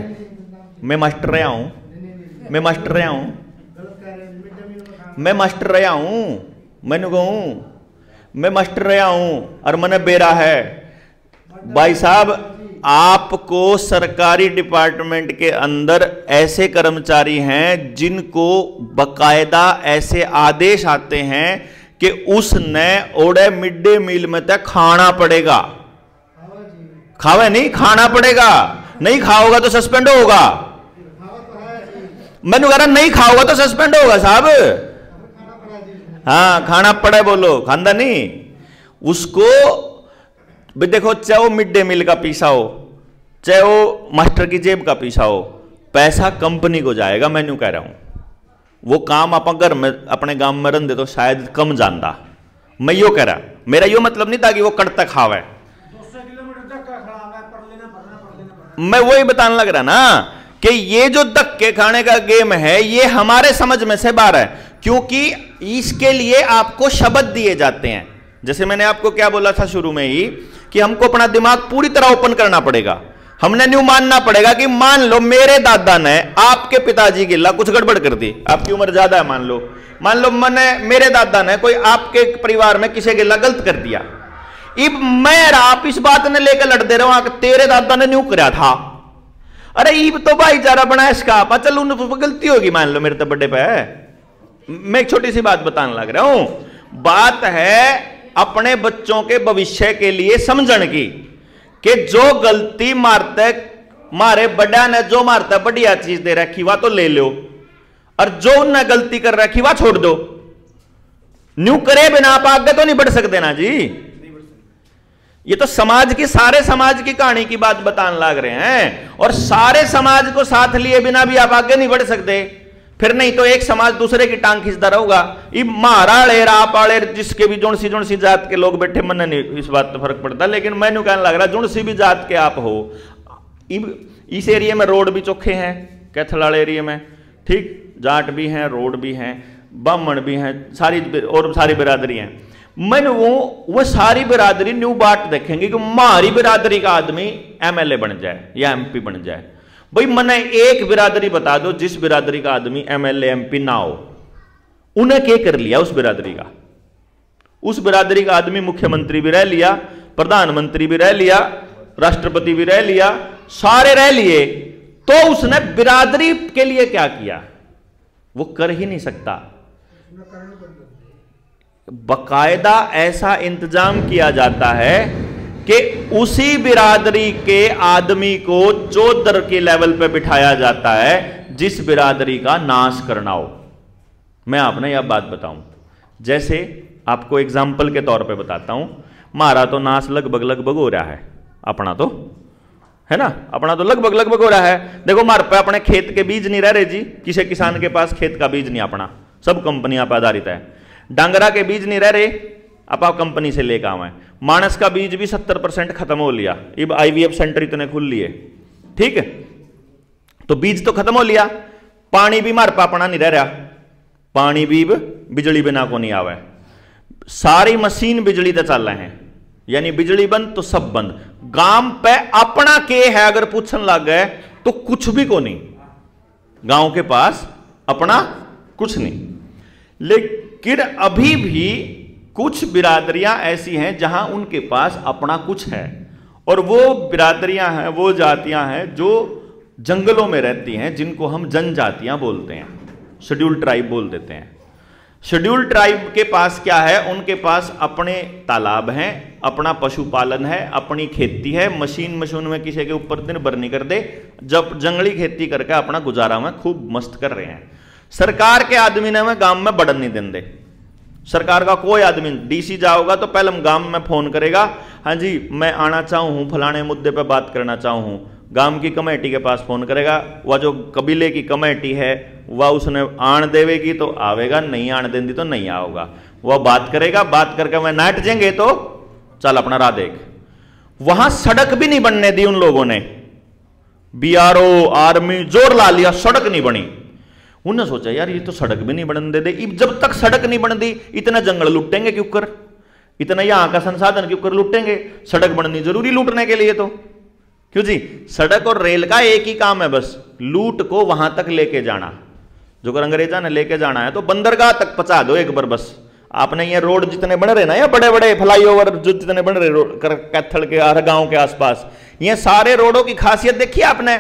मैं मास्टर रहा हूं, मैं मास्टर रहा हूं, मैं मास्टर रहा हूं, मैंने कहूं मैं मास्टर रहा हूं और मैंने बेरा है। भाई साहब, आपको सरकारी डिपार्टमेंट के अंदर ऐसे कर्मचारी हैं जिनको बकायदा ऐसे आदेश आते हैं कि उसने ओडे मिड डे मील में तक खाना पड़ेगा। खावे नहीं, खाना पड़ेगा, नहीं खाओगा तो सस्पेंड होगा। मैंने कहा नहीं खाओगा तो सस्पेंड होगा साहब। हाँ, खाना पड़े बोलो, खांदा नहीं उसको भी। देखो, चाहे वो मिड डे मील का पैसा हो, चाहे वो मास्टर की जेब का पैसा हो, पैसा कंपनी को जाएगा। मैं न्यू कह रहा हूं वो काम आप घर में अपने गांव में रन दे तो शायद कम जानता। मैं यो कह रहा, मेरा यो मतलब नहीं था कि वो कड़ता खावे, मैं वही बताने लग रहा ना कि ये जो धक्के खाने का गेम है ये हमारे समझ में से बाहर है, क्योंकि इसके लिए आपको शब्द दिए जाते हैं। जैसे मैंने आपको क्या बोला था शुरू में ही कि हमको अपना दिमाग पूरी तरह ओपन करना पड़ेगा। हमने न्यू मानना पड़ेगा कि मान लो मेरे दादा ने आपके पिताजी के ला कुछ गड़बड़ कर दी, आपकी उम्र ज्यादा है, मान लो मेरे दादा ने कोई आपके परिवार में किसी के ला गलत कर दिया। इब मैं आप इस बात ने लेकर लड़ते रहो कि तेरे दादा ने न्यू कराया था। अरे इब तो भाईचारा बना इसका, चल उन गलती होगी, मान लो मेरे तो बड़े पे है। मैं एक छोटी सी बात बताने लग रहा हूं। बात है अपने बच्चों के भविष्य के लिए समझण की कि जो गलती मारे बड़ा ने जो मारता बढ़िया चीज दे रखी वह तो ले लो, और जो उनने गलती कर रखी वह छोड़ दो। न्यू करे बिना आप आगे तो नहीं बढ़ सकते ना जी। ये तो समाज की, सारे समाज की कहानी की बात बताने लग रहे हैं, और सारे समाज को साथ लिए बिना भी आप आगे नहीं बढ़ सकते। फिर नहीं तो एक समाज दूसरे की टांग खींचता रहूगा। ये माराड़े रापाड़े जिसके भी जोन सी जात के लोग बैठे, मन नहीं इस बात तो फर्क पड़ता, लेकिन मैंने कहने लग रहा जोन सी भी जात के आप हो। इस एरिया में रोड भी चौखे हैं, कैथलाल एरिया में, ठीक, जाट भी हैं, रोड भी हैं, ब्राह्मण भी हैं, सारी बिरादरी हैं। मैंने वो सारी बिरादरी न्यू बात देखेंगे कि हमारी बिरादरी का आदमी एमएलए बन जाए या एमपी बन जाए। भाई मैंने एक बिरादरी बता दो जिस बिरादरी का आदमी एमएलए एमपी ना हो। उन्हें क्या कर लिया उस बिरादरी का? उस बिरादरी का आदमी मुख्यमंत्री भी रह लिया, प्रधानमंत्री भी रह लिया, राष्ट्रपति भी रह लिया, सारे रह लिए, तो उसने बिरादरी के लिए क्या किया? वो कर ही नहीं सकता। बकायदा ऐसा इंतजाम किया जाता है कि उसी बिरादरी के आदमी को चौधर के लेवल पे बिठाया जाता है जिस बिरादरी का नाश करना हो। मैं आपने यह बात बताऊं, जैसे आपको एग्जाम्पल के तौर पे बताता हूं, हमारा तो नाश लगभग हो रहा है, अपना तो है ना, अपना तो लगभग हो रहा है। देखो हमारे पे अपने खेत के बीज नहीं रह रहे जी, किसी किसान के पास खेत का बीज नहीं, अपना सब कंपनियां पर आधारित है। डांगरा के बीज नहीं रह रहे, आप कंपनी से लेकर आवे। मानस का बीज भी 70% खत्म हो लिया, अब IVF सेंटर इतने खुल लिए, ठीक है, तो बीज तो खत्म हो लिया। पानी भी हमारे पे अपना नहीं रह रहा, पानी भी बिजली बिना को नहीं आवे, सारी मशीन बिजली से चल रहे हैं, यानी बिजली बंद तो सब बंद। गांव पे अपना के है अगर पूछने लग गए तो कुछ भी को नहीं, गांव के पास अपना कुछ नहीं। लेकिन अभी भी कुछ बिरादरियां ऐसी हैं जहां उनके पास अपना कुछ है, और वो बिरादरियां हैं, वो जातियां हैं जो जंगलों में रहती हैं, जिनको हम जनजातियां बोलते हैं, शेड्यूल ट्राइब बोल देते हैं। शेड्यूल ट्राइब के पास क्या है? उनके पास अपने तालाब हैं, अपना पशुपालन है, अपनी खेती है, मशीन में किसी के ऊपर दिन भर नहीं कर दे, जब जंगली खेती करके अपना गुजारा में खूब मस्त कर रहे हैं। सरकार के आदमी ने मैं गांव में बढ़न नहीं देंगे। सरकार का कोई आदमी DC जाओगा तो पहले हम गांव में फोन करेगा, हाँ जी मैं आना चाहूँ हूँ, फलाने मुद्दे पे बात करना चाहूँ हूँ। गांव की कमेटी के पास फोन करेगा, वह जो कबीले की कमेटी है वह उसने आन देवेगी तो आवेगा, नहीं आन देंगी तो नहीं आओगा। वह बात करेगा, बात करके वह नाट जाएंगे तो चल अपना राह देख। वहां सड़क भी नहीं बनने दी उन लोगों ने, BRO आर्मी जोर ला लिया, सड़क नहीं बनी। उन्होंने सोचा यार ये तो सड़क भी नहीं बनने दे, जब तक सड़क नहीं बन दी इतना जंगल लूटेंगे क्यों कर, इतना यहां का संसाधन क्यों कर लूटेंगे, सड़क बननी जरूरी लूटने के लिए तो, क्यों जी? सड़क और रेल का एक ही काम है बस, लूट को वहां तक लेके जाना। जो अगर अंग्रेजा ने लेके जाना है तो बंदरगाह तक पहुंचा दो एक बार बस। आपने ये रोड जितने बन रहे ना, या बड़े बड़े फ्लाईओवर जो जितने बन रहे कैथल के हर गांव के आसपास, ये सारे रोडों की खासियत देखी आपने?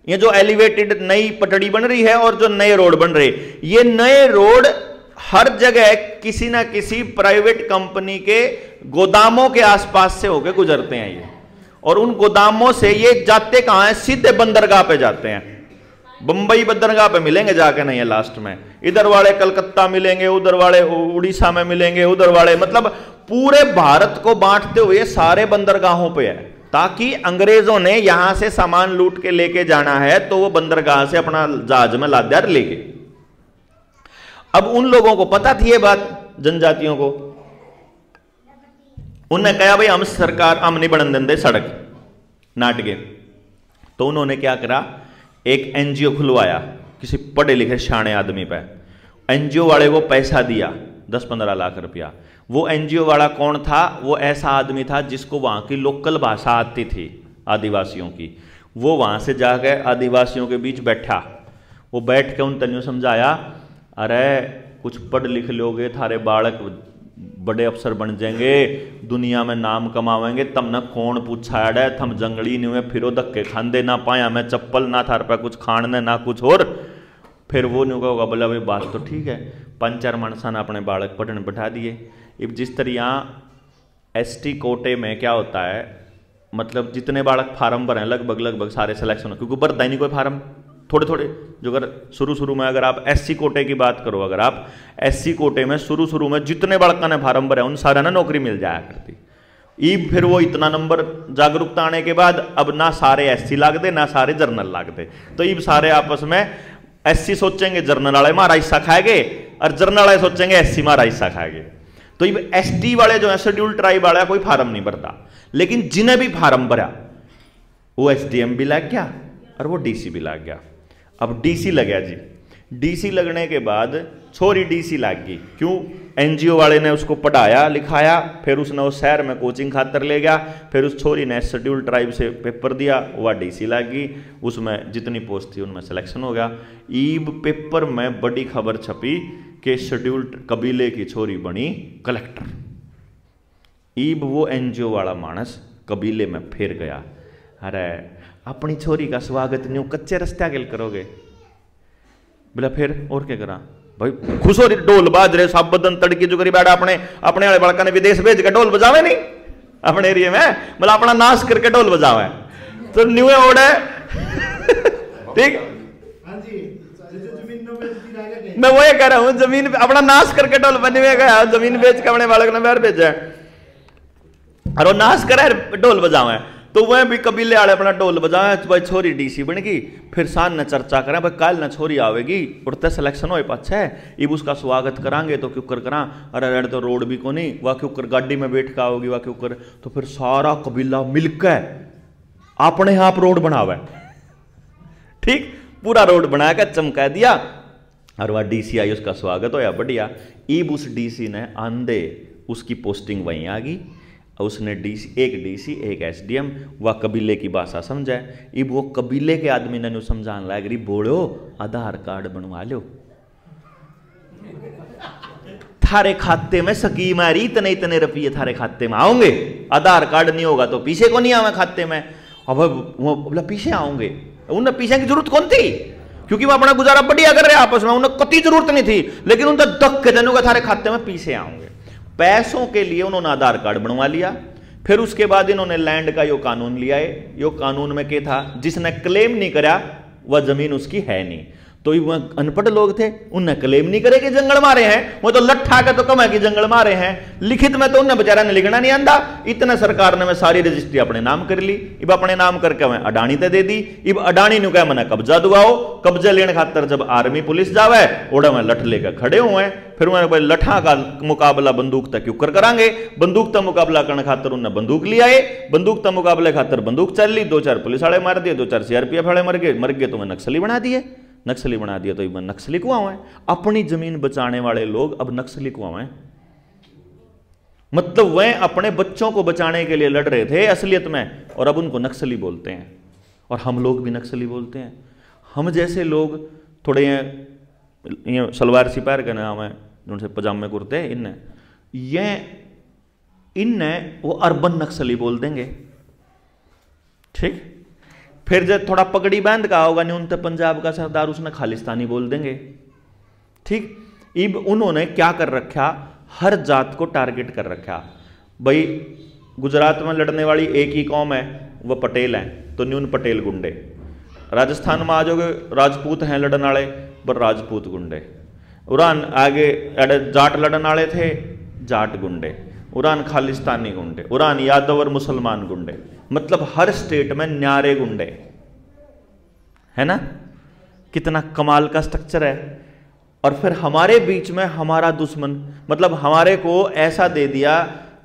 ये जो एलिवेटेड नई पटड़ी बन रही है और जो नए रोड बन रहे, ये नए रोड हर जगह किसी ना किसी प्राइवेट कंपनी के गोदामों के आसपास से होकर गुजरते हैं ये, और उन गोदामों से ये जाते कहां हैं? सीधे बंदरगाह पे जाते हैं। बंबई बंदरगाह पे मिलेंगे जाके नहीं है लास्ट में, इधर वाले कलकत्ता मिलेंगे, उधर वाले उड़ीसा में मिलेंगे, उधर वाले, मतलब पूरे भारत को बांटते हुए सारे बंदरगाहों पे है, ताकि अंग्रेजों ने यहां से सामान लूट के लेके जाना है तो वो बंदरगाह से अपना जहाज में लादेदार लेके। अब उन लोगों को पता थी ये बात, जनजातियों को, उन्होंने कहा भाई हम सरकार हम नहीं बनने देंगे सड़क नाटके। तो उन्होंने क्या करा, एक NGO खुलवाया किसी पढ़े लिखे शाणे आदमी पे। NGO वाले को पैसा दिया 10-15 लाख रुपया। वो NGO वाला कौन था? वो ऐसा आदमी था जिसको वहां की लोकल भाषा आती थी आदिवासियों की। वो वहां से जाकर आदिवासियों के बीच बैठा, वो बैठ के उन तनियों समझाया, अरे कुछ पढ़ लिख लोगे, थारे बालक बड़े अफसर बन जाएंगे, दुनिया में नाम कमावेंगे, तब न कौन पूछा है, थम जंगली नहीं हुए फिरो धक्के खांदे, ना पाया मैं चप्पल, ना थार पे कुछ खाने ना कुछ और। फिर वो नहीं होगा, बोला भाई बात तो ठीक है। 5-4 मानसा ने अपने बालक पढ़ने बैठा दिए। अब जिस तरह यहाँ ST कोटे में क्या होता है, मतलब जितने बालक फार्म भरे हैं लगभग सारे सिलेक्शन, क्योंकि भरता ही नहीं कोई फार्म, थोड़े थोड़े जो, अगर शुरू में अगर आप SC कोटे की बात करो, अगर आप SC कोटे में शुरू में जितने बड़का ने फार्म भरे उन सारा ना नौकरी मिल जाया करती। ईब फिर वो इतना नंबर जागरूकता आने के बाद अब ना सारे SC लाग दे ना सारे जर्नल लाग दे, तो ईब सारे आपस में SC सोचेंगे जर्नल वाले हमारा हिस्सा खाएंगे, और जर्नल वाले सोचेंगे SC हमारा हिस्सा खाएंगे। तो ईब ST वाले जो है शेड्यूल ट्राइब वाला कोई फार्म नहीं भरता, लेकिन जिन्हें भी फार्म भरा वो SDM भी लग गया और वो DC भी लग गया। अब DC लग गया जी, DC लगने के बाद छोरी DC लग गई, क्यों? NGO वाले ने उसको पढ़ाया लिखाया, फिर उसने उस शहर में कोचिंग खातर ले गया, फिर उस छोरी ने शेड्यूल ट्राइब से पेपर दिया, वह DC लग गई, उसमें जितनी पोस्ट थी उनमें सिलेक्शन हो गया। ईब पेपर में बड़ी खबर छपी कि शेड्यूल कबीले की छोरी बनी कलेक्टर। ईब वो NGO वाला मानस कबीले में फिर गया, अरे अपनी छोरी का स्वागत न्यू कच्चे रस्ते के करोगे? बोला फिर और क्या करा भाई, खुश हो रही ढोल बाज रहे सब बदन तड़की जो करी बैठा, अपने अपने वाले बड़का ने विदेश भेज के ढोल बजावे नहीं अपने एरिया में, मतलब अपना नाश करके ढोल बजावे तो न्यू ओड है। ठीक, मैं वो ये कह रहा हूं, जमीन अपना नाश करके ढोल बने हुए गया, जमीन बेच के अपने बालक ने बाहर भेजा और वो नाश करे ढोल बजावे, तो वह भी कबीले वाले अपना ढोल बजावे, भाई छोरी डीसी बन गई, फिर सान न चर्चा करें भाई कल न छोरी आवेगी उड़ते सिलेक्शन हो पाछा है, इब उसका स्वागत करांगे तो क्यों कर करा, अरे अरे तो रोड भी को नहीं, वह क्यों कर गाड़ी में बैठ के आओगी, वह क्यों कर, तो फिर सारा कबीला मिलकर अपने आप रोड बनावे, ठीक, पूरा रोड बना के चमका दिया और वह डीसी आई, उसका स्वागत होया बढ़िया। इब उस डीसी ने आंधे उसकी पोस्टिंग वहीं आ गई, उसने डीसी एक एसडीएम, वह कबीले की भाषा समझे, इब वो कबीले के आदमी ने समझाने लग रही, बोलो आधार कार्ड बनवा लो, थारे खाते में स्कीम आ रही, इतने इतने रुपये थारे खाते में आओगे, आधार कार्ड नहीं होगा तो पीछे को नहीं आवे खाते में। अब वो बोला पीछे आओगे, उन्हें पीछे की जरूरत कौन थी, क्योंकि वो अपना गुजारा बढ़िया कर रहे आपस में, उन्हें कति जरूरत नहीं थी, लेकिन उनका दक के जनों का थारे खाते में पीछे आओगे। पैसों के लिए उन्होंने आधार कार्ड बनवा लिया। फिर उसके बाद इन्होंने लैंड का यो कानून लिया है, यो कानून में क्या था, जिसने क्लेम नहीं करा वह जमीन उसकी है नहीं, तो वह अनपढ़ लोग थे, उनने क्लेम नहीं करे कि जंगल मारे हैं, वो तो लट्ठा के तो कम है कि जंगल मारे हैं, लिखित में तो उन्हें बेचारा ने लिखना नहीं आंदा, इतने सरकार ने मैं सारी रजिस्ट्री अपने नाम कर ली, इब अपने नाम करके मैं अडानी ते दे दी, इब अडानी ने कहा मैंने कब्जा दुआओ, कब्जा लेने खातर जब आर्मी पुलिस जावे ओड़ा में लठ लेकर खड़े हुए हैं, फिर मैंने भाई लठा का मुकाबला बंदूक तक क्यों कर करांगे, बंदूक तक मुकाबला करने खातर उन्हें बंदूक लिया है, बंदूक तक मुकाबले खातर बंदूक चल ली, 2-4 पुलिस वाले मार दिए, 2-4 सीआरपीएफ वाले मर गए तो मैं नक्सली बना दिए, नक्सली बना दिया तो ये नक्सली कुआं है। अपनी जमीन बचाने वाले लोग अब नक्सली कुआं हैं, मतलब वह अपने बच्चों को बचाने के लिए लड़ रहे थे असलियत में, और अब उनको नक्सली बोलते हैं, और हम लोग भी नक्सली बोलते हैं। हम जैसे लोग थोड़े ये सलवार सिपार का नाम है, उनसे पजामे कुर्ते, इन्हें वो अर्बन नक्सली बोल देंगे, ठीक। फिर जब थोड़ा पगड़ी बांध का होगा न्यूनतम पंजाब का सरदार, उसने खालिस्तानी बोल देंगे, ठीक। इब उन्होंने क्या कर रखा, हर जात को टारगेट कर रखा। भाई गुजरात में लड़ने वाली एक ही कौम है, वह पटेल हैं, तो न्यून पटेल गुंडे। राजस्थान में आ जाओगे, राजपूत हैं लड़ने वाले, पर राजपूत गुंडे। उरान आगे जाट लड़ने वाले थे, जाट गुंडे। उरान खालिस्तानी गुंडे, उरान यादव और मुसलमान गुंडे, मतलब हर स्टेट में न्यारे गुंडे, है ना, कितना कमाल का स्ट्रक्चर है। और फिर हमारे बीच में हमारा दुश्मन, मतलब हमारे को ऐसा दे दिया,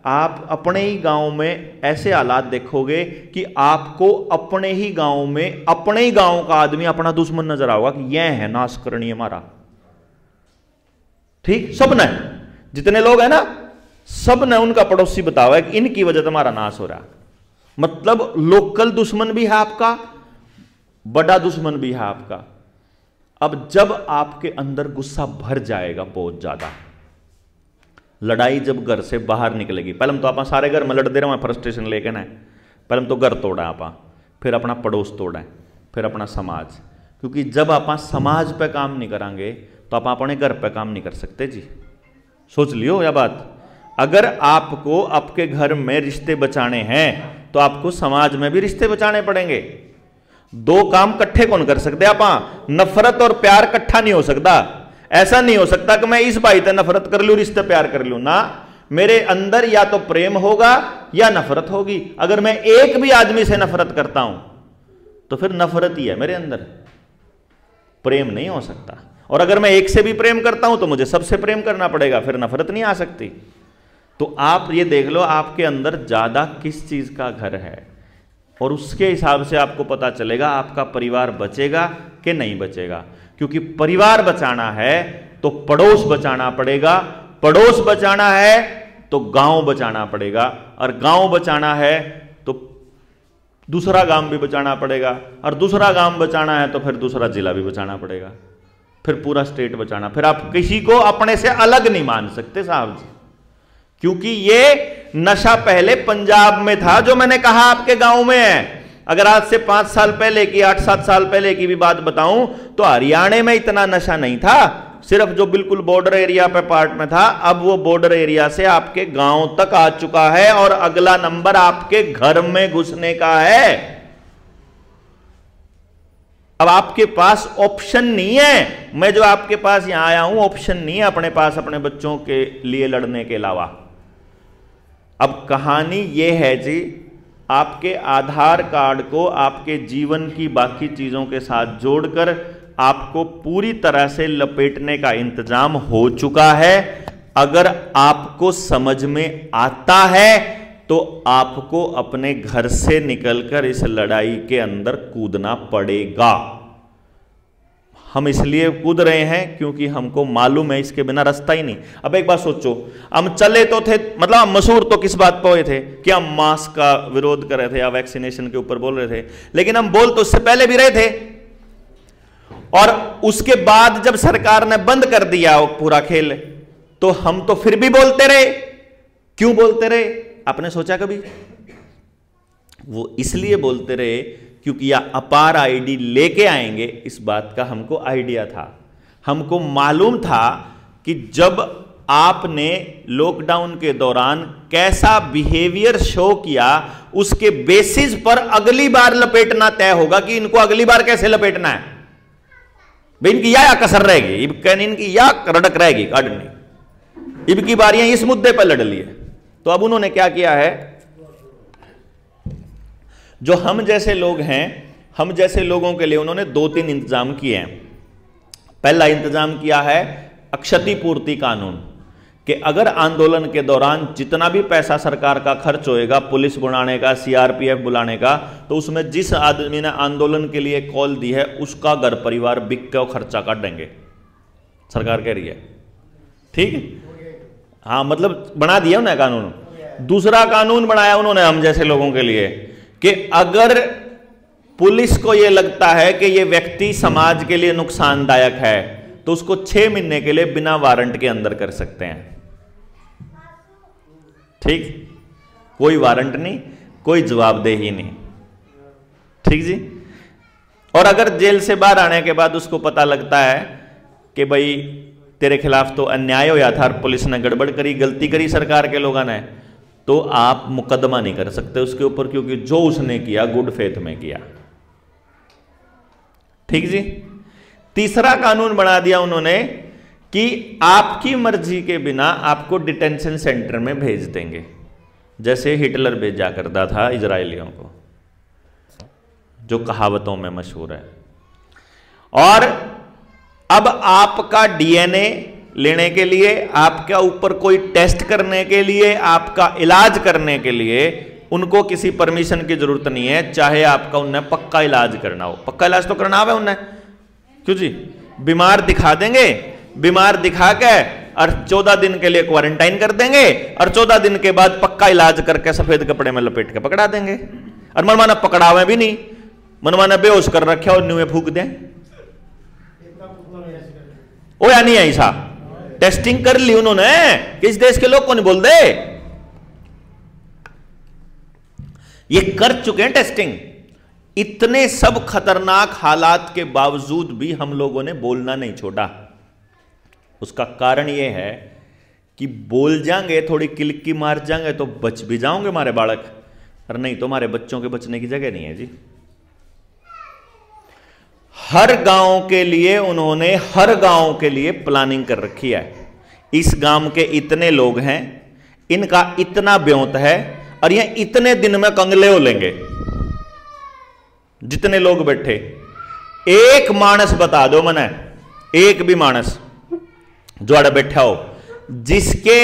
आप अपने ही गांव में ऐसे हालात देखोगे कि आपको अपने ही गांव में अपने ही गांव का आदमी अपना दुश्मन नजर आओगा कि यह है नाश करनी हमारा, ठीक। सब ने जितने लोग हैं ना, सब ने उनका पड़ोसी बतावा कि इनकी वजह से हमारा नाश हो रहा, मतलब लोकल दुश्मन भी है आपका, बड़ा दुश्मन भी है आपका। अब जब आपके अंदर गुस्सा भर जाएगा बहुत ज्यादा, लड़ाई जब घर से बाहर निकलेगी, पहले तो आप सारे घर में लड़ते रहे फ्रस्ट्रेशन लेके ना, पहले तो घर तोड़ा आप, फिर अपना पड़ोस तोड़ा, फिर अपना समाज, क्योंकि जब आप समाज पे काम नहीं करांगे तो आप अपने घर पे काम नहीं कर सकते जी, सोच लियो यह बात। अगर आपको आपके घर में रिश्ते बचाने हैं तो आपको समाज में भी रिश्ते बचाने पड़ेंगे। दो काम इकट्ठे कौन कर सकते आप, नफरत और प्यार इकट्ठा नहीं हो सकता। ऐसा नहीं हो सकता कि मैं इस भाई से नफरत कर लूं रिश्ते प्यार कर लूं ना, मेरे अंदर या तो प्रेम होगा या नफरत होगी। अगर मैं एक भी आदमी से नफरत करता हूं तो फिर नफरत ही है मेरे अंदर, प्रेम नहीं हो सकता। और अगर मैं एक से भी प्रेम करता हूं तो मुझे सबसे प्रेम करना पड़ेगा, फिर नफरत नहीं आ सकती। तो आप ये देख लो आपके अंदर ज्यादा किस चीज का घर है, और उसके हिसाब से आपको पता चलेगा आपका परिवार बचेगा कि नहीं बचेगा। क्योंकि परिवार बचाना है तो पड़ोस बचाना पड़ेगा, पड़ोस बचाना है तो गांव बचाना पड़ेगा, और गांव बचाना है तो दूसरा गांव भी बचाना पड़ेगा, और दूसरा गांव बचाना है तो फिर दूसरा जिला भी बचाना पड़ेगा, फिर पूरा स्टेट बचाना। फिर आप किसी को अपने से अलग नहीं मान सकते साहब जी, क्योंकि ये नशा पहले पंजाब में था, जो मैंने कहा आपके गांव में है, अगर आज से 5 साल पहले की, 8-7 साल पहले की भी बात बताऊं तो हरियाणा में इतना नशा नहीं था, सिर्फ जो बिल्कुल बॉर्डर एरिया पे पार्ट में था। अब वो बॉर्डर एरिया से आपके गांव तक आ चुका है और अगला नंबर आपके घर में घुसने का है। अब आपके पास ऑप्शन नहीं है, मैं जो आपके पास यहां आया हूं ऑप्शन नहीं है अपने पास अपने बच्चों के लिए लड़ने के अलावा। अब कहानी यह है जी, आपके आधार कार्ड को आपके जीवन की बाकी चीजों के साथ जोड़कर आपको पूरी तरह से लपेटने का इंतजाम हो चुका है। अगर आपको समझ में आता है तो आपको अपने घर से निकलकर इस लड़ाई के अंदर कूदना पड़ेगा। हम इसलिए कूद रहे हैं क्योंकि हमको मालूम है इसके बिना रास्ता ही नहीं। अब एक बात सोचो, हम चले तो थे, मतलब हम मशहूर तो किस बात पर हुए थे कि हम मास्क का विरोध कर रहे थे या वैक्सीनेशन के ऊपर बोल रहे थे, लेकिन हम बोल तो उससे पहले भी रहे थे। और उसके बाद जब सरकार ने बंद कर दिया वो पूरा खेल, तो हम तो फिर भी बोलते रहे। क्यों बोलते रहे, आपने सोचा कभी? वो इसलिए बोलते रहे क्योंकि या अपार आईडी लेके आएंगे, इस बात का हमको आइडिया था। हमको मालूम था कि जब आपने लॉकडाउन के दौरान कैसा बिहेवियर शो किया, उसके बेसिस पर अगली बार लपेटना तय होगा कि इनको अगली बार कैसे लपेटना है। भाई इनकी या कसर रहेगी, इनकी या रड़क रहेगी काटनी, इनकी बारियां इस मुद्दे पर लड़ ली है। तो अब उन्होंने क्या किया है, जो हम जैसे लोग हैं, हम जैसे लोगों के लिए उन्होंने 2-3 इंतजाम किए हैं। पहला इंतजाम किया है क्षतिपूर्ति कानून, कि अगर आंदोलन के दौरान जितना भी पैसा सरकार का खर्च होएगा, पुलिस बुलाने का, सीआरपीएफ बुलाने का, तो उसमें जिस आदमी ने आंदोलन के लिए कॉल दी है उसका घर परिवार बिक के खर्चा काट देंगे, सरकार कह रही है। ठीक है, हाँ, मतलब बना दिया उन्होंने कानून। दूसरा कानून बनाया उन्होंने हम जैसे लोगों के लिए कि अगर पुलिस को यह लगता है कि यह व्यक्ति समाज के लिए नुकसानदायक है तो उसको 6 महीने के लिए बिना वारंट के अंदर कर सकते हैं। ठीक, कोई वारंट नहीं, कोई जवाबदेही नहीं। ठीक जी। और अगर जेल से बाहर आने के बाद उसको पता लगता है कि भाई तेरे खिलाफ तो अन्याय होया था और पुलिस ने गड़बड़ करी, गलती करी सरकार के लोगों ने, तो आप मुकदमा नहीं कर सकते उसके ऊपर, क्योंकि जो उसने किया गुड फेथ में किया। ठीक जी। तीसरा कानून बना दिया उन्होंने कि आपकी मर्जी के बिना आपको डिटेंशन सेंटर में भेज देंगे, जैसे हिटलर भेजा करता था इजरायलियों को, जो कहावतों में मशहूर है। और अब आपका डीएनए लेने के लिए, आपका ऊपर कोई टेस्ट करने के लिए, आपका इलाज करने के लिए उनको किसी परमिशन की जरूरत नहीं है, चाहे आपका उन्हें पक्का इलाज करना हो। पक्का इलाज तो करना है उन्हें, क्यों जी? बीमार दिखा देंगे, बीमार दिखा के और 14 दिन के लिए क्वारंटाइन कर देंगे और 14 दिन के बाद पक्का इलाज करके सफेद कपड़े में लपेट के पकड़ा देंगे। और मनमाना पकड़ावे भी नहीं, मनमाना बेहोश कर रखे और न्यूए फूक दें। ओ या नहीं ऐसा टेस्टिंग कर ली उन्होंने, किस देश के लोग को नहीं बोल दे, ये कर चुके हैं टेस्टिंग। इतने सब खतरनाक हालात के बावजूद भी हम लोगों ने बोलना नहीं छोड़ा। उसका कारण यह है कि बोल जाएंगे, थोड़ी किलकी मार जाएंगे तो बच भी जाओगे हमारे बालक, और नहीं तो हमारे बच्चों के बचने की जगह नहीं है जी। हर गांव के लिए उन्होंने, हर गांव के लिए प्लानिंग कर रखी है। इस गांव के इतने लोग हैं, इनका इतना ब्योंत है और ये इतने दिन में कंगले हो लेंगे। जितने लोग बैठे, एक मानस बता दो मने, एक भी मानस जो अड़ बैठा हो जिसके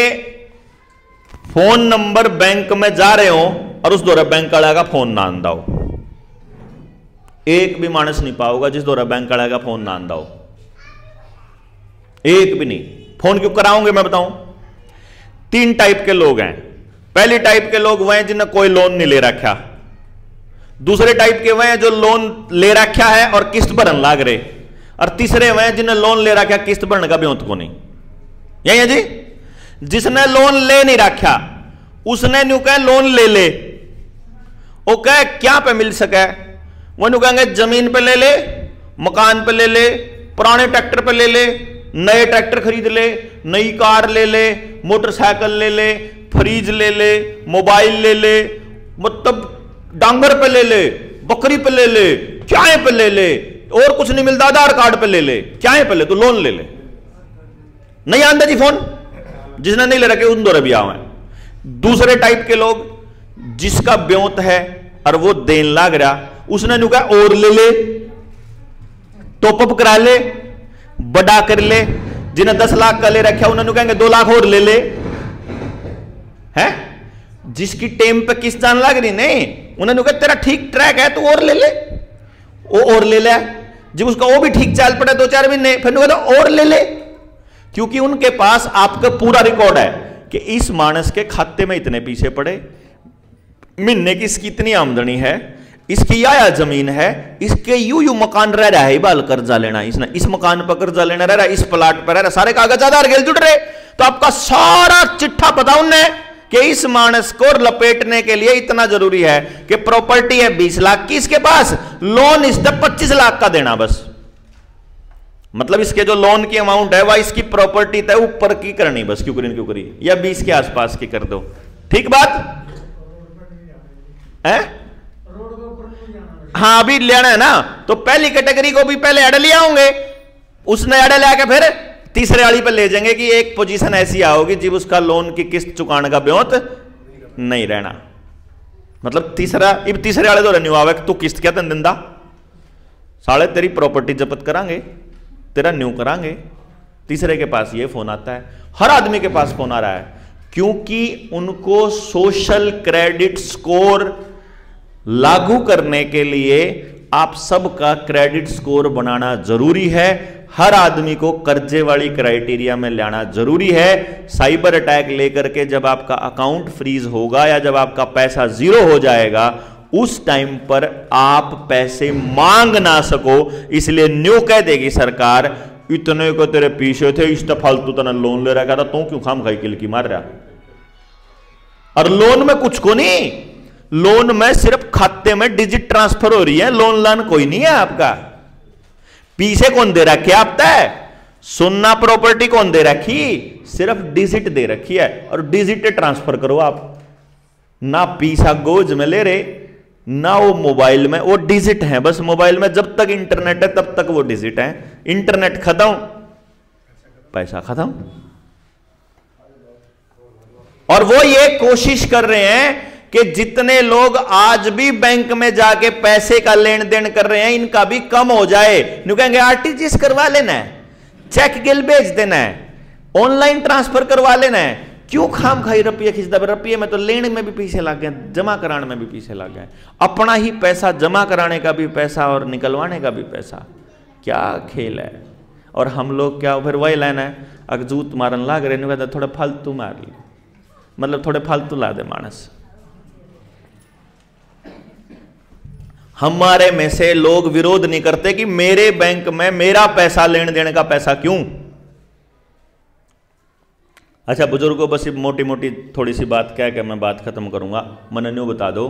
फोन नंबर बैंक में जा रहे हो और उस दौरान बैंक वाला का फोन ना आंदा हो। एक भी मानस नहीं पाओगा जिस दौरान बैंक वाला का फोन ना आंदा हो, एक भी नहीं। फोन क्यों कराओगे मैं बताऊं। 3 टाइप के लोग हैं। पहली टाइप के लोग वह हैं जिन्हें कोई लोन नहीं ले रखा। दूसरे टाइप के वह हैं जो लोन ले रखा है और किस्त भरन लाग रहे। और तीसरे वह हैं जिन्हें लोन ले रखा किस्त भरने का ब्योंत को नहीं। यही है जी। जिसने लोन ले नहीं रखा उसने न्यू कहा लोन ले ले, वो कहे क्या पे मिल सके, वो नु कहेंगे जमीन पे ले ले, मकान पे ले ले, पुराने ट्रैक्टर पे ले ले, नए ट्रैक्टर खरीद ले, नई कार ले ले, मोटरसाइकिल ले ले, फ्रिज ले ले, मोबाइल ले ले, मतलब डांगर पे ले ले, बकरी पे ले ले, चाय पे ले ले, और कुछ नहीं मिलता आधार कार्ड पे ले ले, चाय पे ले तो लोन ले ले। नहीं आंदा जी फोन, जिसने नहीं ले रखे उन दो भी आवे। दूसरे टाइप के लोग, जिसका ब्योंत है और वो देन लाग रहा, उसने नु कहा और ले ले, टॉपअप करा ले, बड़ा कर ले। जिन्हें 10 लाख का ले रखा उन्होंने कहेंगे 2 लाख और ले ले, है जिसकी टेम पे किस्त जान लग रही नहीं, उन्होंने कहा तेरा ठीक ट्रैक है तो और ले ले, वो और ले ले। जब उसका वो भी ठीक चाल पड़े 2-4 महीने, फिर कहता और ले ले, क्योंकि उनके पास आपका पूरा रिकॉर्ड है कि इस मानस के खाते में इतने पीछे पड़े, महीने की इसकी इतनी आमदनी है, इसकी या जमीन है, इसके यू मकान रह रहा है, बाल कर्जा लेना इसने, इस मकान पर कर्जा लेना रह रहा है, इस प्लाट पर रह रहा है, सारे कागज आधार गेल जुड़ रहे, तो आपका सारा चिट्ठा पता उन्हें कि इस मानस को लपेटने के लिए इतना जरूरी है कि प्रॉपर्टी है 20 लाख की इसके पास, लोन इससे 25 लाख का देना बस। मतलब इसके जो लोन की अमाउंट है वह इसकी प्रॉपर्टी तय ऊपर की करनी बस, क्यों करी या 20 के आसपास की कर दो। ठीक बात है? हाँ अभी लेना है ना, तो पहली कैटेगरी को भी पहले एड लिया होंगे, उसने एड लिया के फिर तीसरे वाली पर ले जाएंगे कि एक पोजीशन ऐसी आओगी जब उसका लोन की किस्त चुकाने का ब्योंत नहीं रहना। मतलब तीसरे वाले तो रेन्यू आवे तू किस्त क्या दिन दिंदा, साले तेरी प्रॉपर्टी जब्त करांगे, तेरा न्यू करांगे। तीसरे के पास ये फोन आता है, हर आदमी के पास फोन आ रहा है, क्योंकि उनको सोशल क्रेडिट स्कोर लागू करने के लिए आप सबका क्रेडिट स्कोर बनाना जरूरी है, हर आदमी को कर्जे वाली क्राइटेरिया में लाना जरूरी है। साइबर अटैक लेकर के जब आपका अकाउंट फ्रीज होगा या जब आपका पैसा जीरो हो जाएगा, उस टाइम पर आप पैसे मांग ना सको, इसलिए न्यू कह देगी सरकार, इतने को तेरे पीछे थे, इस फालतू तना लोन ले रहा था, तू क्यों खाम खाई किलकी मार रहा। और लोन में कुछ को नहीं, लोन में सिर्फ खाते में डिजिट ट्रांसफर हो रही है, लोन लान कोई नहीं है आपका। पीछे कौन दे रखी है आप तय, सुनना प्रॉपर्टी कौन दे रखी, सिर्फ डिजिट दे रखी है, और डिजिट ट्रांसफर करो आप, ना पीछा गोज में ले रहे ना वो मोबाइल में, वो डिजिट है बस। मोबाइल में जब तक इंटरनेट है तब तक वो डिजिट है, इंटरनेट खत्म पैसा खत्म। और वो ये कोशिश कर रहे हैं कि जितने लोग आज भी बैंक में जाके पैसे का लेन देन कर रहे हैं इनका भी कम हो जाए। न्यू कहेंगे आरटीजीएस करवा लेना है, चेक गिल भेज देना है, ऑनलाइन ट्रांसफर करवा लेना है, क्यों खाम खाई रुपये खिंचता, रुपये में तो लेने में भी पीछे लग गए, जमा कराने में भी पीछे लग गए, अपना ही पैसा जमा कराने का भी पैसा और निकलवाने का भी पैसा, क्या खेल है। और हम लोग क्या फिर वही लेना है, अगजूत मारन लाग रहे, थोड़ा फालतू मार ली, मतलब थोड़े फालतू ला दे मानस। हमारे में से लोग विरोध नहीं करते कि मेरे बैंक में मेरा पैसा लेन देने का पैसा क्यों। अच्छा बुजुर्गों, बस मोटी मोटी थोड़ी सी बात कह के मैं बात खत्म करूंगा। मनन्यू बता दो,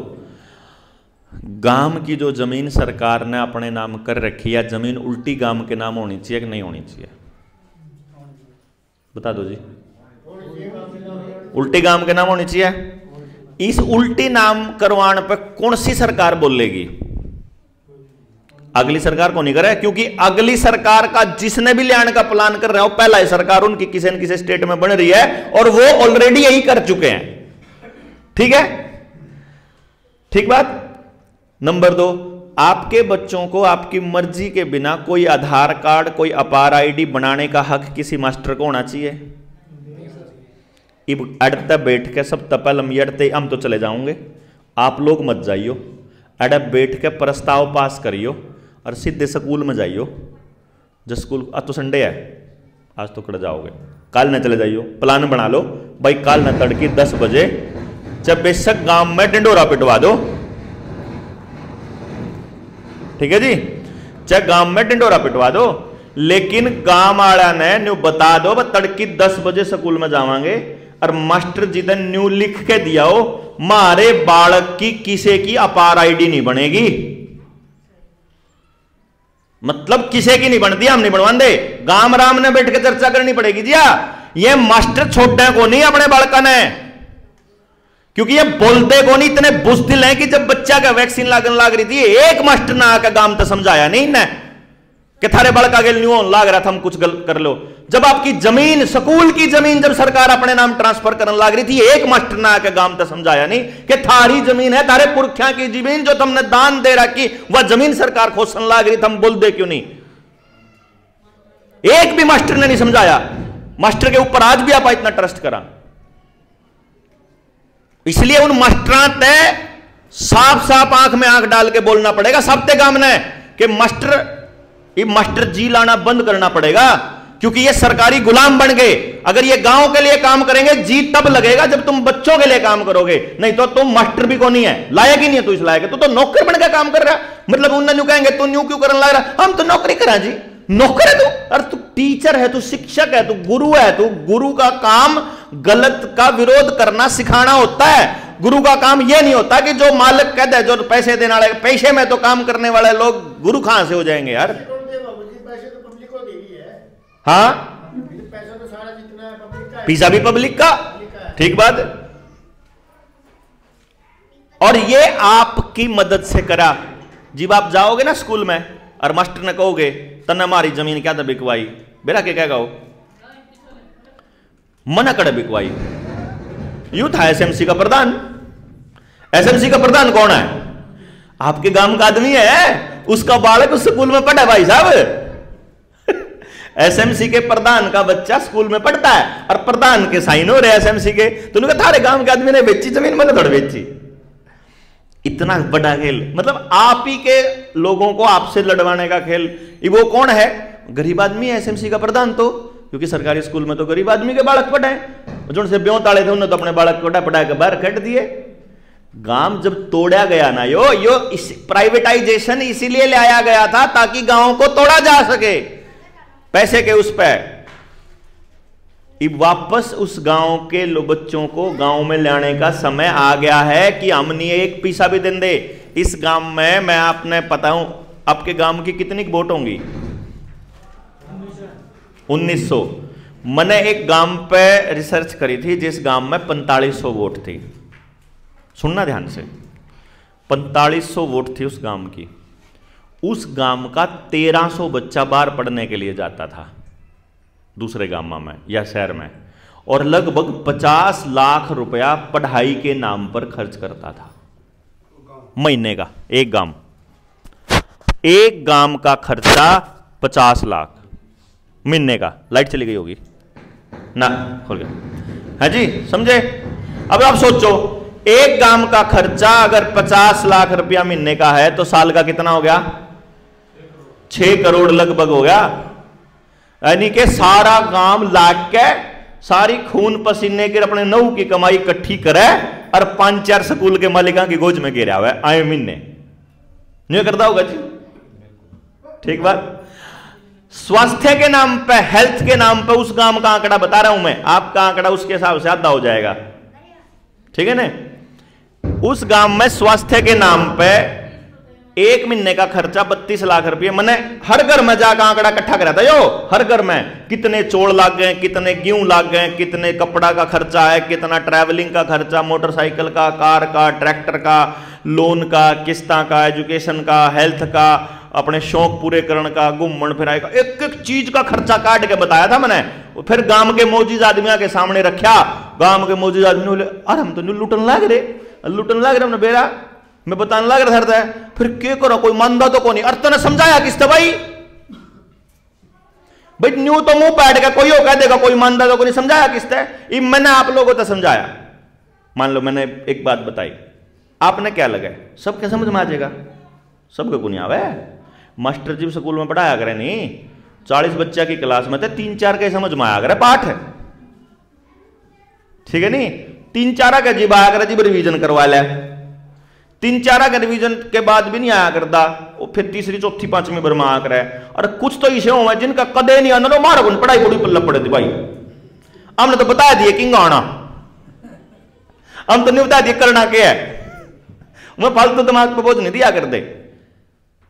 गांव की जो जमीन सरकार ने अपने नाम कर रखी है, जमीन उल्टी गांव के नाम होनी चाहिए कि नहीं होनी चाहिए, बता दो जी। उल्टी गांव के नाम होनी चाहिए। इस उल्टी नाम करवाने पर कौन सी सरकार बोलेगी? अगली सरकार को नहीं करे, क्योंकि अगली सरकार का जिसने भी लेने का प्लान कर रहे हो, पहला ही सरकार उनकी किसी न किसी स्टेट में बन रही है और वो ऑलरेडी यही कर चुके हैं। ठीक है, ठीक बात। नंबर 2, आपके बच्चों को आपकी मर्जी के बिना कोई आधार कार्ड, कोई अपार आईडी बनाने का हक किसी मास्टर को होना चाहिए। इब अड़ते बैठ के सब तपल हम तो चले जाओगे, आप लोग मत जाइयो, अड़े बैठ के प्रस्ताव पास करियो और सीधे स्कूल में जाइयो। जो स्कूल आज तो संडे है, आज तो कड़ जाओगे, कल न चले जाइयो, प्लान बना लो भाई, कल न तड़के 10 बजे जब बेशक गांव में डिंडोरा पिटवा दो। ठीक है जी, चाहे गांव में डिंडोरा पिटवा दो, लेकिन गांव वाला ने न्यू बता दो तड़की 10 बजे स्कूल में जावांगे और मास्टर जी ने न्यू लिख के दिया हो मारे बालक की किसी की अपार आईडी नहीं बनेगी, मतलब किसी की नहीं बनती, हम नहीं बनवाते, गांव राम ने बैठ के चर्चा करनी पड़ेगी जी। ये मास्टर छोड़ने को नहीं अपने बालका ने, क्योंकि ये बोलते को नहीं, इतने बुज़दिल हैं कि जब बच्चा का वैक्सीन लागन लाग रही थी एक मास्टर ना आकर गांव तो समझाया नहीं इन्हें कि थारे बालका के न्यू लाग रहा था, हम कुछ कर लो। जब आपकी जमीन, स्कूल की जमीन जब सरकार अपने नाम ट्रांसफर करने लग रही थी, एक मास्टर ना आके गांव तक समझाया नहीं कि थारी जमीन है, थारे पुरखिया की जमीन जो तुमने दान दे रखी वह जमीन सरकार खोसन लग रही, तुम बोल दे क्यों नहीं? एक भी मास्टर ने नहीं समझाया। मास्टर के ऊपर आज भी आप इतना ट्रस्ट करा, इसलिए उन मास्टरां ते साफ साफ आंख में आंख डाल के बोलना पड़ेगा सबके काम ने कि मास्टर जी लाना बंद करना पड़ेगा, क्योंकि ये सरकारी गुलाम बन गए। अगर ये गांव के लिए काम करेंगे जी तब लगेगा जब तुम बच्चों के लिए काम करोगे, नहीं तो तुम मास्टर भी को नहीं है, लायक ही नहीं है तू इस लायक है, तू तो नौकर बन के काम कर रहा। मतलब उन्हें न्यू कहेंगे तू न्यू क्यों करने लग रहा, हम तो नौकरी करा जी, नौकर है तू, अरे तू टीचर है, तू शिक्षक है, तू गुरु है, तू गुरु का काम गलत का विरोध करना सिखाना होता है। गुरु का काम यह नहीं होता कि जो मालिक कहते हैं, जो पैसे देने वाले, पैसे में तो काम करने वाले लोग गुरु कहां से हो जाएंगे यार? हाँ, पैसा भी पब्लिक का, ठीक बात। और ये आपकी मदद से करा। जब आप जाओगे ना स्कूल में और मास्टर ने कहोगे तने हमारी जमीन क्या था बिकवाई, बेरा के क्या कहो, मना करे बिकवाई। यूं था एसएमसी का प्रधान। एसएमसी का प्रधान कौन है? आपके गांव का आदमी है, उसका बालक उस स्कूल में पढ़ा भाई साहब। एसएमसी के प्रधान का बच्चा स्कूल में पढ़ता है और प्रधान के साइन हो रहे एसएमसी के, तो उन्होंने कहा थारे गांव के आदमी ने बेची जमीन, मैंने थोड़ी बेची। इतना बड़ा खेल, मतलब आप ही के लोगों को आपसे लड़वाने का खेल। वो कौन है? गरीब आदमी है एसएमसी का प्रधान, तो क्योंकि सरकारी स्कूल में तो गरीब आदमी के बालक पढ़े, जो उनसे ब्यों ताले थे उन्होंने तो अपने बालक को पढ़ा के बाहर कट दिए। गांव जब तोड़ा गया ना, यो प्राइवेटाइजेशन इसीलिए ले आया गया था ताकि गांव को तोड़ा जा सके पैसे के उस पे। वापस उस गांव के बच्चों को गांव में लाने का समय आ गया है कि हम नहीं एक पैसा भी दें दे। इस गांव में मैं आपने पता हूं, आपके गांव की कितनी वोट होंगी? 1900। मैंने एक गांव पे रिसर्च करी थी जिस गांव में 4500 वोट थी। सुनना ध्यान से, 4500 वोट थी उस गांव की। उस गांव का 1300 बच्चा बाहर पढ़ने के लिए जाता था दूसरे गांव में या शहर में, और लगभग 50 लाख रुपया पढ़ाई के नाम पर खर्च करता था महीने का। एक गांव का खर्चा 50 लाख महीने का। लाइट चली गई होगी ना, खोल गया है जी, समझे? अब आप सोचो, एक गांव का खर्चा अगर 50 लाख रुपया महीने का है तो साल का कितना हो गया? 6 करोड़ लगभग हो गया। यानी कि सारा गांव लाग के सारी खून पसीने के अपने नऊ की कमाई इकट्ठी करे और 5-4 स्कूल के मालिका की गोज में गिरा हुआ है आए महीने। नहीं करता होगा जी, ठीक बात। स्वास्थ्य के नाम पे, हेल्थ के नाम पे उस गांव का आंकड़ा बता रहा हूं मैं, आपका आंकड़ा उसके हिसाब से आधा हो जाएगा, ठीक है ना? उस गांव में स्वास्थ्य के नाम पे एक महीने का खर्चा 32 लाख रुपये। मैंने हर घर में जाकर आंकड़ा इकट्ठा करा था यो, हर घर में कितने चोड़ लाग गए, कितने गेहूं लाग गए, कितने कपड़ा का खर्चा है, कितना ट्रैवलिंग का खर्चा, मोटरसाइकिल का, कार का, ट्रैक्टर का, लोन का, किस्ता का, एजुकेशन का, हेल्थ का, अपने शौक पूरे करने का, घूमन फिराई का, एक एक चीज का खर्चा काट के बताया था मैंने। फिर गांव के मौजूद आदमियों के सामने रखा। गांव के मौजूद आदमी बोले अरे हम तो लुटन लाग रहे हमने बेरा, मैं बताने लग रहा था। फिर क्या करो, कोई मानदा तो को नहीं। अर्थ ने समझाया किसने भाई न्यू तो मुंह बैठ गया, कोई कह देगा कोई मानदा तो को नहीं। समझाया किसने? मैंने आप लोगों को समझाया। मान लो मैंने एक बात बताई, आपने क्या लगा सबके समझ में आ जाएगा? सबके को नहीं आवे। मास्टर जी स्कूल में पढ़ाया करे नहीं, 40 बच्चा की क्लास में थे, 3-4 के समझ में आया करे पाठ है, ठीक है नहीं? 3-4 का जीव आया करे, जीव रिवीजन करवा ले। 3-4 का रिवीजन के बाद भी नहीं आया करता, वो फिर तीसरी चौथी पांचवीं बार में आ करे। और कुछ तो इसे हुआ जिनका कदे नहीं आना, मारो पढ़ाई पढ़ी पल्ला पड़े थी भाई। हमने तो बता दिए किंग आना, हम तो नहीं बता दिए करना क्या है, मैं फालतू दिमाग पे बोझ नहीं दिया कर दे।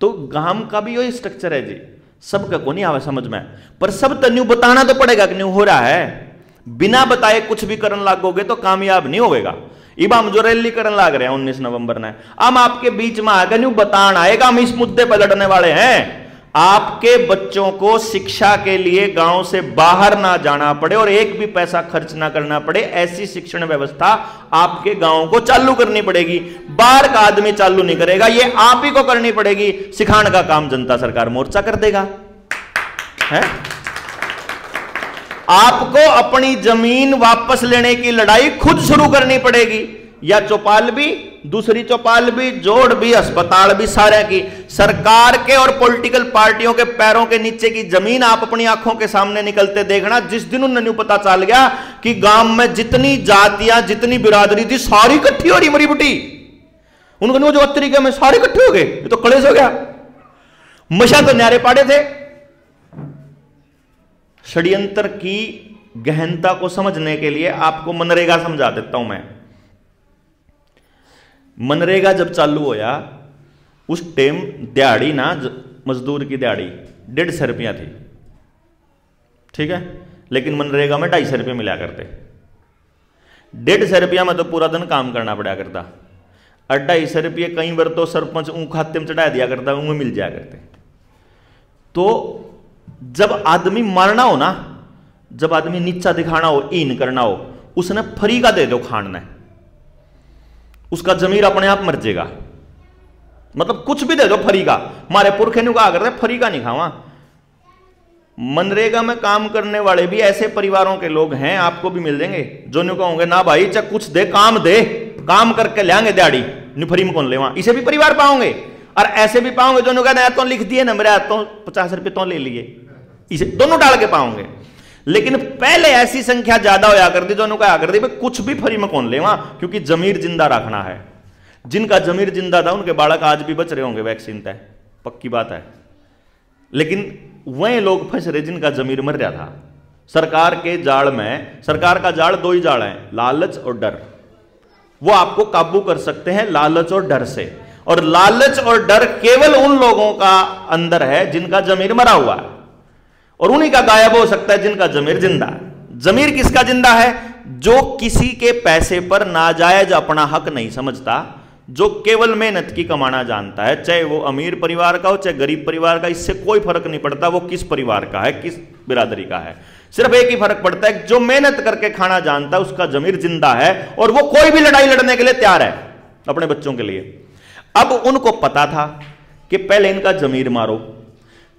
तो गांव का भी यही स्ट्रक्चर है जी, सबका को नहीं आवे समझ में, पर सब तो न्यू बताना तो पड़ेगा कि न्यू हो रहा है। बिना बताए कुछ भी करने लागोगे तो कामयाब नहीं होगा। इब हम जो रैली करने लाग रहे हैं 19 नवंबर ने, हम आपके बीच में आगे न्यू बताना आएगा, हम इस मुद्दे पर लड़ने वाले हैं। आपके बच्चों को शिक्षा के लिए गांव से बाहर ना जाना पड़े और एक भी पैसा खर्च ना करना पड़े, ऐसी शिक्षण व्यवस्था आपके गांव को चालू करनी पड़ेगी। बाहर का आदमी चालू नहीं करेगा, ये आप ही को करनी पड़ेगी। सिखाने का काम जनता सरकार मोर्चा कर देगा है? आपको अपनी जमीन वापस लेने की लड़ाई खुद शुरू करनी पड़ेगी, या चौपाल भी, दूसरी चौपाल भी, जोड़ भी, अस्पताल भी, सारे की। सरकार के और पॉलिटिकल पार्टियों के पैरों के नीचे की जमीन आप अपनी आंखों के सामने निकलते देखना। जिस दिन उन्हें पता चल गया कि गांव में जितनी जातियां, जितनी बिरादरी थी, सारी इकट्ठी हो रही मरी बुटी, उनको जो तरीके में सारे इकट्ठे हो गए, ये तो कलेश हो गया। मशा तो न्यारे पाड़े थे। षड्यंत्र की गहनता को समझने के लिए आपको मनरेगा समझा देता हूं मैं। मनरेगा जब चालू होया उस टाइम दिहाड़ी ना, मजदूर की दिहाड़ी 150 रुपया थी, ठीक है, लेकिन मनरेगा में 250 रुपये मिला करते। 150 रुपया में तो पूरा दिन काम करना पड़ा करता, और 250 रुपये कई बार तो सरपंच ऊँ खाते में चढ़ा दिया करता, उन्हें मिल जाया करते। तो जब आदमी मारना हो ना, जब आदमी नीचा दिखाना हो, ईन करना हो, उसने फ्री का दे दो खाने, उसका जमीर अपने आप मर जाएगा। मतलब कुछ भी दे दो फ्री का। हमारे पुरखे ने कहा करते फ्री का नहीं खावा। मनरेगा में काम करने वाले भी ऐसे परिवारों के लोग हैं, आपको भी मिल देंगे, जो न्यू कहोगे ना भाई चाहे कुछ दे, काम करके लाएंगे दिहाड़ी, न्यू फ्री में कौन लेवा। इसे भी परिवार पाओगे, और ऐसे भी पाओगे जो न्यू कहते तो लिख दिए ना मेरे तो 50 रुपये तो ले लिए, इसे दोनों डाल के पाओगे। लेकिन पहले ऐसी संख्या ज्यादा होया कर दी, जो कहा कर दी कुछ भी फ्री में कौन लेवा, क्योंकि जमीर जिंदा रखना है। जिनका जमीर जिंदा था उनके बालक आज भी बच रहे होंगे, वैक्सीन तय पक्की बात है। लेकिन वह लोग फंस रहे जिनका जमीर मर रहा था। सरकार के जाल में, सरकार का जाल 2 ही जाल है, लालच और डर। वो आपको काबू कर सकते हैं लालच और डर से, और लालच और डर केवल उन लोगों का अंदर है जिनका जमीर मरा हुआ है, और उन्हीं का गायब हो सकता है जिनका जमीर जिंदा है। जमीर किसका जिंदा है? जो किसी के पैसे पर नाजायज अपना हक नहीं समझता, जो केवल मेहनत की कमाना जानता है, चाहे वो अमीर परिवार का हो चाहे गरीब परिवार का, इससे कोई फर्क नहीं पड़ता वो किस परिवार का है, किस बिरादरी का है। सिर्फ एक ही फर्क पड़ता है, जो मेहनत करके खाना जानता है उसका जमीर जिंदा है, और वो कोई भी लड़ाई लड़ने के लिए तैयार है अपने बच्चों के लिए। अब उनको पता था कि पहले इनका जमीर मारो,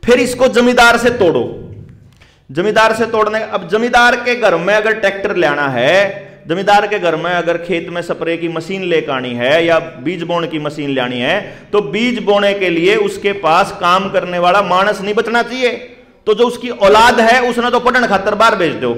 फिर इसको जमींदार से तोड़ो। जमींदार से तोड़ने, अब जमींदार के घर में अगर ट्रैक्टर लाना है, जमींदार के घर में अगर खेत में स्प्रे की मशीन लेकर आनी है या बीज बोने की मशीन लानी है, तो बीज बोने के लिए उसके पास काम करने वाला मानस नहीं बचना चाहिए। तो जो उसकी औलाद है उसने तो पढ़ने खातर बाहर भेज दो,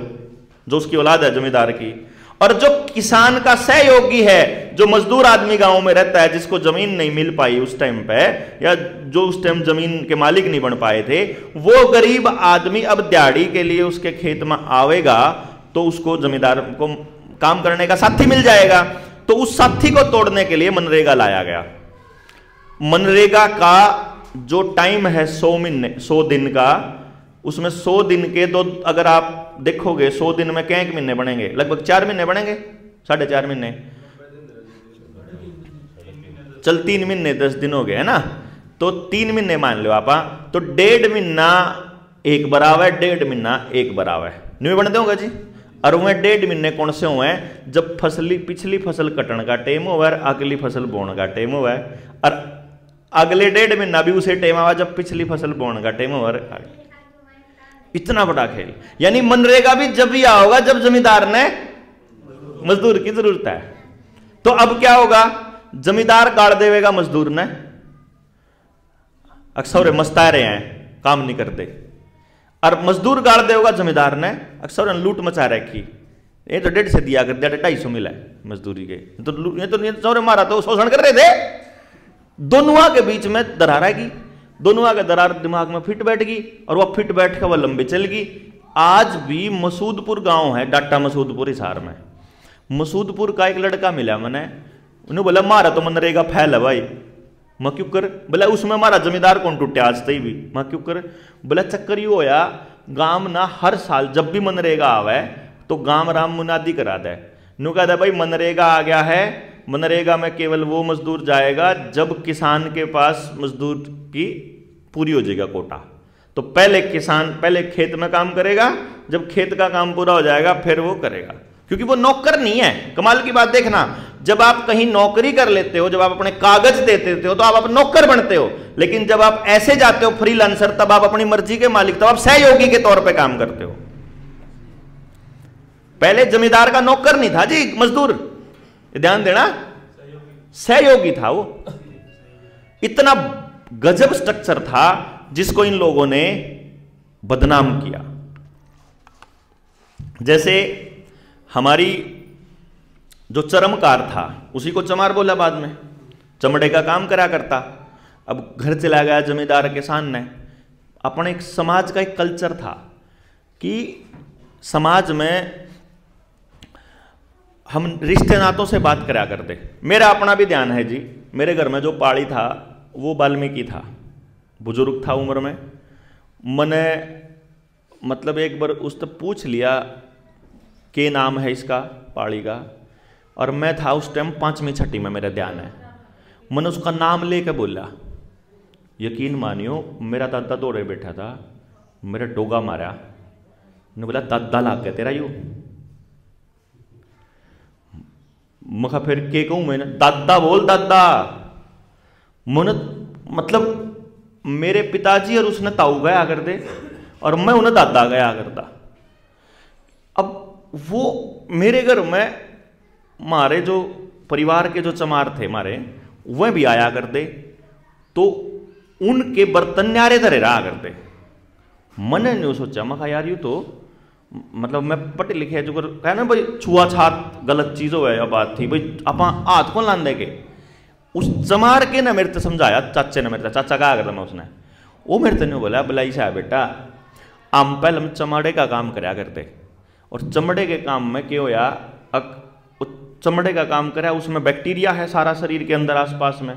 जो उसकी औलाद है जमींदार की। और जो किसान का सहयोगी है, जो मजदूर आदमी गांव में रहता है, जिसको जमीन नहीं मिल पाई उस टाइम पे, या जो उस टाइम जमीन के मालिक नहीं बन पाए थे, वो गरीब आदमी अब दिहाड़ी के लिए उसके खेत में आवेगा तो उसको जमींदार को काम करने का साथी मिल जाएगा। तो उस साथी को तोड़ने के लिए मनरेगा लाया गया। मनरेगा का जो टाइम है 100 दिन का, उसमें 100 दिन के तो अगर आप देखोगे 100 दिन में क्या महीने बनेंगे? लगभग 4 महीने बनेंगे, 4.5 महीने, चल 3 महीने 10 दिन हो गए है ना, तो 3 महीने मान लो आप, तो 1.5 महीना एक बराबर, 1.5 महीना एक बराबर नहीं बनते होगा जी। और वह 1.5 महीने कौन से हुए? जब पिछली फसल कटन का टाइम हुआ है, अगली फसल बोने का टाइम हुआ है, और अगले 1.5 महीना भी उसे टाइम आवा जब पिछली फसल बोने का टाइम हुआ है। इतना बड़ा खेल। यानी मनरेगा भी जब भी होगा जब जमींदार ने मजदूर की जरूरत है। तो अब क्या होगा? जमींदार गाड़ देगा मजदूर ने, अक्सर मस्ता रहे हैं काम नहीं करते, और मजदूर गाड़ देगा जमींदार ने, अक्सर लूट मचा रखी। ये तो 150 दिया कर दिया, 250 मिला है मजदूरी के, तो ये तो मारा तो शोषण कर रहे थे। दोनों के बीच में दरार आएगी, दोनों का दरार दिमाग में फिट बैठ गई, और वह फिट बैठ के वह लंबी चल गई। आज भी मसूदपुर गांव है, डाटा मसूदपुर हिसार में, मसूदपुर का एक लड़का मिला मैंने, उन्हें बोला मारा तो मनरेगा फैल है भाई। मैं क्यों कर? बोला उसमें हमारा जमींदार कौन टूटे आज तक भी। मैं क्यों कर? बोला चक्कर यू होया गांव ना हर साल जब भी मनरेगा आवे तो गांव राम मुनादी करा दे, नु कहता भाई मनरेगा आ गया है, मनरेगा में केवल वो मजदूर जाएगा जब किसान के पास मजदूर की पूरी हो जाएगा कोटा। तो पहले किसान पहले खेत में काम करेगा, जब खेत का काम पूरा हो जाएगा फिर वो करेगा, क्योंकि वो नौकर नहीं है। कमाल की बात देखना, जब आप कहीं नौकरी कर लेते हो, जब आप अपने कागज देते हो तो आप नौकर बनते हो, लेकिन जब आप ऐसे जाते हो फ्रीलांसर तब आप अपनी मर्जी के मालिक, तब आप सहयोगी के तौर पे काम करते हो। पहले जमींदार का नौकर नहीं था जी मजदूर, ध्यान देना, सहयोगी था वो। इतना गजब स्ट्रक्चर था जिसको इन लोगों ने बदनाम किया। जैसे हमारी जो चरमकार था उसी को चमार बोला बाद में, चमड़े का काम करा करता। अब घर चला गया जमींदार के सामने। अपने एक समाज का एक कल्चर था कि समाज में हम रिश्ते नातों से बात करा करते। मेरा अपना भी ध्यान है जी, मेरे घर में जो पाड़ी था वो वाल्मीकि था, बुजुर्ग था उम्र में। मैंने मतलब एक बार उससे पूछ लिया के नाम है इसका पाड़ी का, और मैं था उस टाइम 5वीं 6वीं में, मेरा ध्यान है। मैंने उसका नाम लेके बोला, यकीन मानियो मेरा दादा दौड़े बैठा था, मेरा डोगा मारा, ने बोला दादा लाग गया तेरा यू। मखा फिर के कहूं मैंने, दादा बोल दादा। मैंने मतलब मेरे पिताजी और उसने ताऊ गया करते और मैं उन्हें दादा गया करता। अब वो मेरे घर में मारे जो परिवार के जो चमार थे मारे, वह भी आया करते, तो उनके बर्तन न्यारे धरे रहा करते। मैंने नहीं सोचा, मैं कहा यार यू तो मतलब मैं पढ़े लिखे जो कह ना भाई छुआछात गलत चीज हो या बात थी भाई, आप हाथ कौन लान देंगे। उस चमार के ना मेरे से समझाया, चाचे ने मेरे चाचा कहा करता मैं, उसने वो मेरे से नहीं बोला, बोला ऐसा है बेटा, हम पहले हम चमड़े का काम कराया करते, और चमड़े के काम में क्या होया, चमड़े का काम करा उसमें बैक्टीरिया है सारा शरीर के अंदर आसपास में,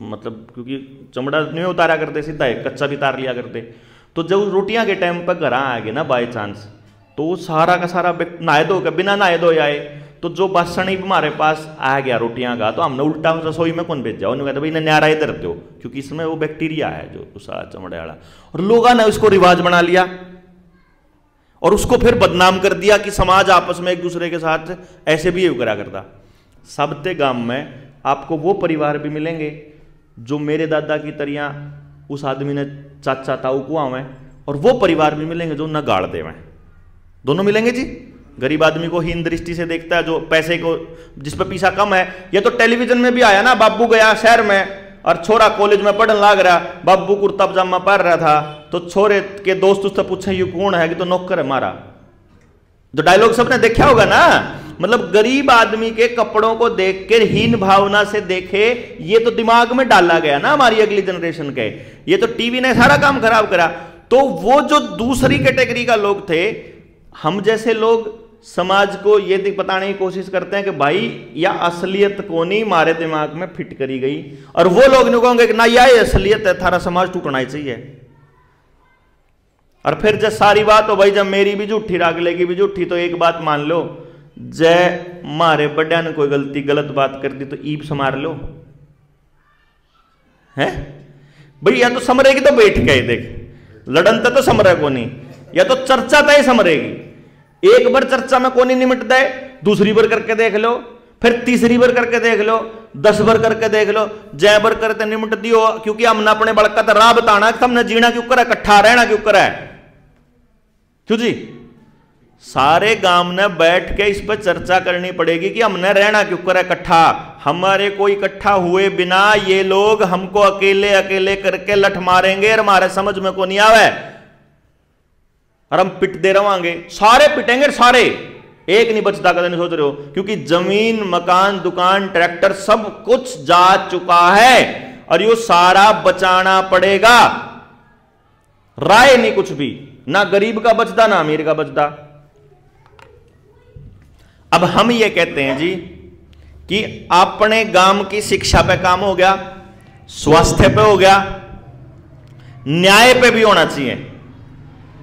मतलब क्योंकि चमड़ा नहीं उतारा करते सीधा है, कच्चा भी उतार लिया करते। तो जब रोटियां के टाइम पर घर आ गए ना बाई चांस, तो सारा का सारा नहाए धो के बिना नहाए धो आए, तो जो बासन ही हमारे पास आ गया रोटियां का, तो हमने उल्टा रसोई में कौन भेजा, उन्होंने कहते भाई इन्हें न्यारा ही धरते हो, क्योंकि इसमें वो बैक्टीरिया है जो सारा चमड़े वाला। और लोगों ने उसको रिवाज बना लिया और उसको फिर बदनाम कर दिया कि समाज आपस में एक दूसरे के साथ ऐसे भी करा करता। सबते गांव में आपको वो परिवार भी मिलेंगे जो मेरे दादा की तरह उस आदमी ने चाचा ताऊ को आवे, और वो परिवार भी मिलेंगे जो न गाड़ देवे। दोनों मिलेंगे जी। गरीब आदमी को हीन दृष्टि से देखता है, जो पैसे को जिस पर पैसा कम है। ये तो टेलीविजन में भी आया ना, बाबू गया शहर में और छोरा कॉलेज में पढ़ने लग रहा, बाबू कुर्ता पजामा पहन रहा था, तो छोरे के दोस्त उससे पूछे ये कौन है, कि तो नौकर है हमारा। जो डायलॉग सबने देखा होगा ना, मतलब गरीब आदमी के कपड़ों को देख के हीन भावना से देखे, ये तो दिमाग में डाला गया ना हमारी अगली जनरेशन के। ये तो टीवी ने सारा काम खराब करा। तो वो जो दूसरी कैटेगरी का लोग थे, हम जैसे लोग समाज को ये बताने की कोशिश करते हैं कि भाई या असलियत को नहीं हमारे दिमाग में फिट करी गई, और वो लोग नहीं कहोगे कि ना यह असलियत है, थारा समाज टूटना ही चाहिए। और फिर जब सारी बात हो भाई, जब मेरी भी झूठी रागले की भी झूठी, तो एक बात मान लो, जय मारे बड्या ने कोई गलत बात कर दी तो ईब समार लो है भाई। या तो समरेगी तो बैठ गए, देख लड़न तो समरे को नहीं, या तो चर्चा तय समरेगी। एक बार चर्चा में कोनी निमट दे, दूसरी बार करके देख लो, फिर तीसरी बार करके देख लो, 10 बार करके देख लो, जय बार करते निमट दियो। क्योंकि हमने अपने बड़का तो राह बताना, हमने जीना क्यों करा, इकट्ठा रहना क्यों करा है, क्यों जी। सारे गांव ने बैठ के इस पर चर्चा करनी पड़ेगी कि हमने रहना क्यों करा इकट्ठा। हमारे को इकट्ठा हुए बिना ये लोग हमको अकेले अकेले करके लठ मारेंगे और हमारे समझ में को नहीं आवे, और हम पिटते रवांगे। सारे पिटेंगे, सारे, एक नहीं बचता, कदम नहीं सोच रहे हो। क्योंकि जमीन मकान दुकान ट्रैक्टर सब कुछ जा चुका है, और ये सारा बचाना पड़ेगा। राय नहीं कुछ भी, ना गरीब का बचता ना अमीर का बचता। अब हम ये कहते हैं जी कि अपने गांव की शिक्षा पे काम हो गया, स्वास्थ्य पे हो गया, न्याय पे भी होना चाहिए।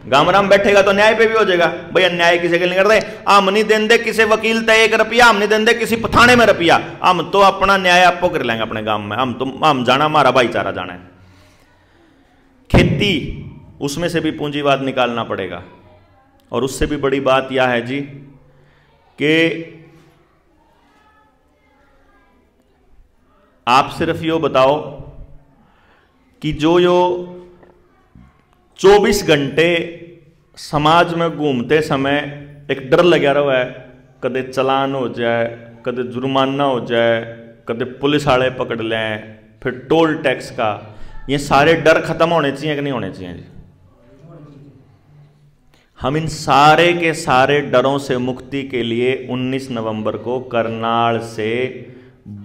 गामराम बैठेगा तो न्याय पे भी हो जाएगा। भैया न्याय किसी के नहीं करते, हम नहीं देंगे किसी वकील तय 1 रुपया, हम नहीं देंगे किसी थाने में रुपया, हम तो अपना न्याय आपको कर लेंगे अपने गांव में। हम जाना, हमारा भाईचारा जाना है। खेती, उसमें से भी पूंजीवाद निकालना पड़ेगा। और उससे भी बड़ी बात यह है जी कि आप सिर्फ यो बताओ कि जो 24 घंटे समाज में घूमते समय एक डर लगा रहा है, कदे चलान हो जाए, कदे जुर्माना हो जाए, कदे पुलिस वाले पकड़ लें, फिर टोल टैक्स का, ये सारे डर खत्म होने चाहिए कि नहीं होने चाहिए जी? हम इन सारे के सारे डरों से मुक्ति के लिए 19 नवंबर को करनाल से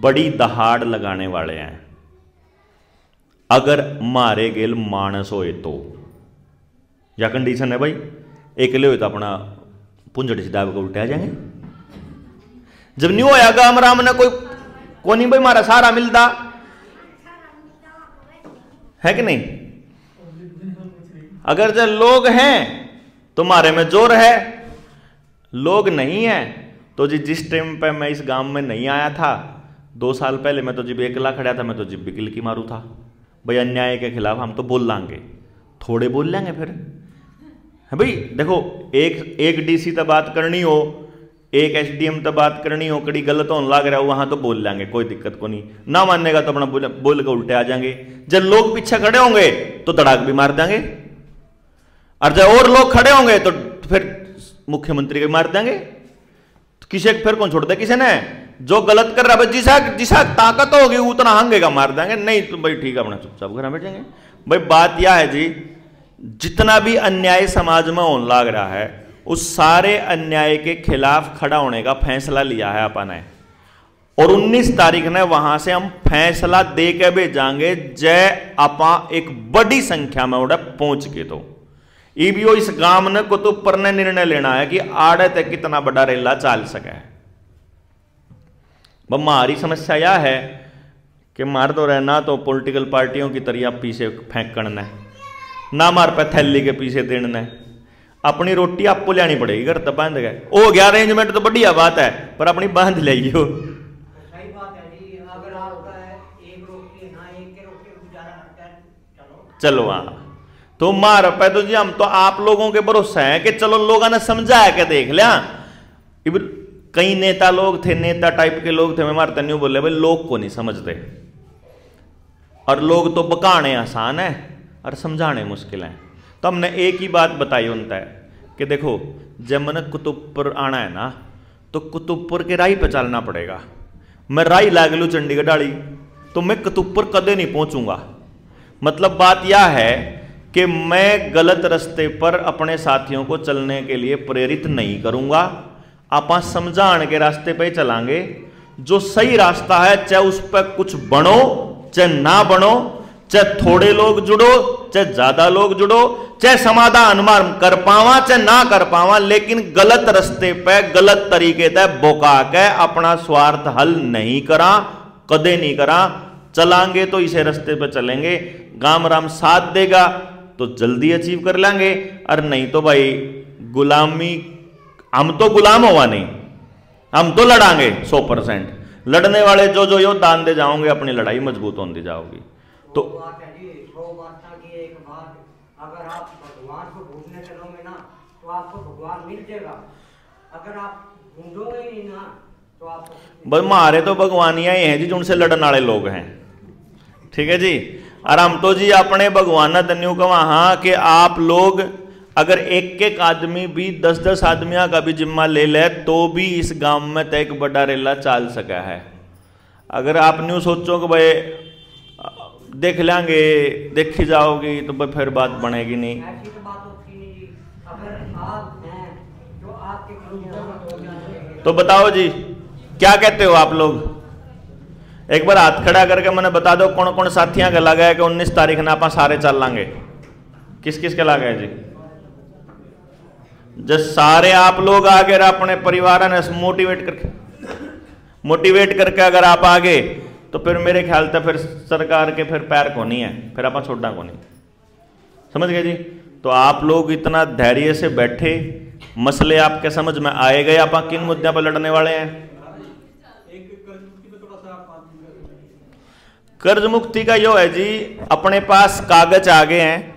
बड़ी दहाड़ लगाने वाले हैं। अगर मारे गेल मानस होए तो या कंडीशन है भाई, एकले हो तो अपना पुंजड़ से दाब को उल्टे आ जाएंगे। जब नहीं होया गाम राम ने कोई नहीं भाई मारा सारा मिलता है कि नहीं? अगर जो लोग हैं तो मारे में जोर है, लोग नहीं है तो जी जिस टाइम पे मैं इस गांव में नहीं आया था 2 साल पहले, मैं तो जिब अकेला खड़ा था, मैं तो जिब बिकिल की मारू था। भाई अन्याय के खिलाफ हम तो बोल लांगे, थोड़े बोल लेंगे फिर है भाई। देखो एक डीसी तक बात करनी हो, एक एसडीएम तक बात करनी हो, कड़ी गलत होने लग रहा हो, वहां तो बोल लेंगे, कोई दिक्कत को नहीं। ना मानेगा तो अपना बोल के उल्टे आ जाएंगे। जब लोग पीछे खड़े होंगे तो तड़ाक भी मार देंगे, और जब और लोग खड़े होंगे तो फिर मुख्यमंत्री के मार देंगे। तो किसी फिर कौन छोड़ दे? किसी ने जो गलत कर रहा है जिसा ताकत होगी उतना हंगेगा मार देंगे, नहीं तो भाई ठीक है अपना चुपचाप घर बैठ जाएंगे। भाई बात यह है जी, जितना भी अन्याय समाज में होने लग रहा है उस सारे अन्याय के खिलाफ खड़ा होने का फैसला लिया है अपन ने, और 19 तारीख ने वहां से हम फैसला दे के भेजांगे। जय आपा एक बड़ी संख्या में उड़े पहुंच गए तो ईबीओ इस गांव ने कुतुबपुर ने निर्णय लेना है कि आड़े तक कितना बड़ा रेला चाल सके। हमारी समस्या यह है कि मार तो रहना तो पॉलिटिकल पार्टियों की तरह पीछे फेंक करना है, ना मार पे थैली के पीछे देना है। अपनी रोटी आपको लेनी पड़ेगी, घर तक बांध गए हो गया अरेंजमेंट तो बढ़िया बात है, पर अपनी बांध लाइयो।
सही बात है जी, अगर आपका एक रोटी ना एक के रोटी गुजारा करता है
चलो हाँ, तो मार पे तो जी हम तो आप लोगों के भरोसा है कि चलो लोगों ने समझाया के देख लिया। कई नेता लोग थे, नेता टाइप के लोग थे, मैं मारता नहीं बोले भाई लोग को नहीं समझते, और लोग तो बकाने आसान है और समझाने मुश्किल है। तो हमने एक ही बात बताई उनता है कि देखो जब मैंने कुतुबपुर आना है ना तो कुतुबपुर के राही पे चलना पड़ेगा। मैं राही लाग लू चंडीगढ़ डाली तो मैं कुतुबपुर कदे नहीं पहुंचूंगा। मतलब बात यह है कि मैं गलत रास्ते पर अपने साथियों को चलने के लिए प्रेरित नहीं करूंगा। आप समझाने के रास्ते पे चलांगे, जो सही रास्ता है चाहे उस पर कुछ बनो चाहे ना बनो, चाहे थोड़े लोग जुड़ो चाहे ज्यादा लोग जुड़ो, चाहे समाधान मार्ग कर पावा चाहे ना कर पावा, लेकिन गलत रास्ते पे गलत तरीके से बोका के अपना स्वार्थ हल नहीं करा, कदे नहीं करा। चलांगे तो इसे रास्ते पे चलेंगे, गाम राम साथ देगा तो जल्दी अचीव कर लेंगे, और नहीं तो भाई गुलामी, हम तो गुलाम हुआ नहीं, हम तो लड़ांगे 100%। लड़ने वाले जो योगदान दे जाओगे अपनी लड़ाई मजबूत होती जाओगी। तो
बात है जी, 100 बात की एक बात, अगर आप भगवान को ढूंढने चलोगे ना तो आपको भगवान मिल जाएगा, अगर आप ढूंढोगे ही नहीं ना तो आपको
बस मारे तो भगवानिया ही हैं जी जो उनसे लड़ने वाले लोग हैं, ठीक है जी। और हम तो जी अपने भगवान धन्यू का वहां कि आप लोग अगर एक आदमी भी 10-10 आदमियों का भी जिम्मा ले ले तो भी इस गांव में तो एक बड़ा रेला चाल सका है। अगर आप न्यू सोचो कि भाई देख लेंगे, देखी जाओगी, तो भाई फिर बात बनेगी नहीं।
ऐसी तो बात होती नहीं जी, अगर आप हैं जो आपके
तो बताओ जी क्या कहते हो आप लोग? एक बार हाथ खड़ा करके मैंने बता दो कौन कौन साथियां का लगा है कि 19 तारीख ना आप सारे चल लांगे। किस किस का लगा है जी? जब सारे आप लोग आगे अपने परिवार ने मोटिवेट करके अगर आप आगे, तो फिर मेरे ख्याल से फिर सरकार के फिर पैर को नहीं है, फिर आप छोड़ना को नहीं। समझ गए जी? तो आप लोग इतना धैर्य से बैठे, मसले आपके समझ में आए गए, आप किन मुद्दों पर लड़ने वाले हैं? कर्ज मुक्ति का यो है जी, अपने पास कागज आ गए हैं,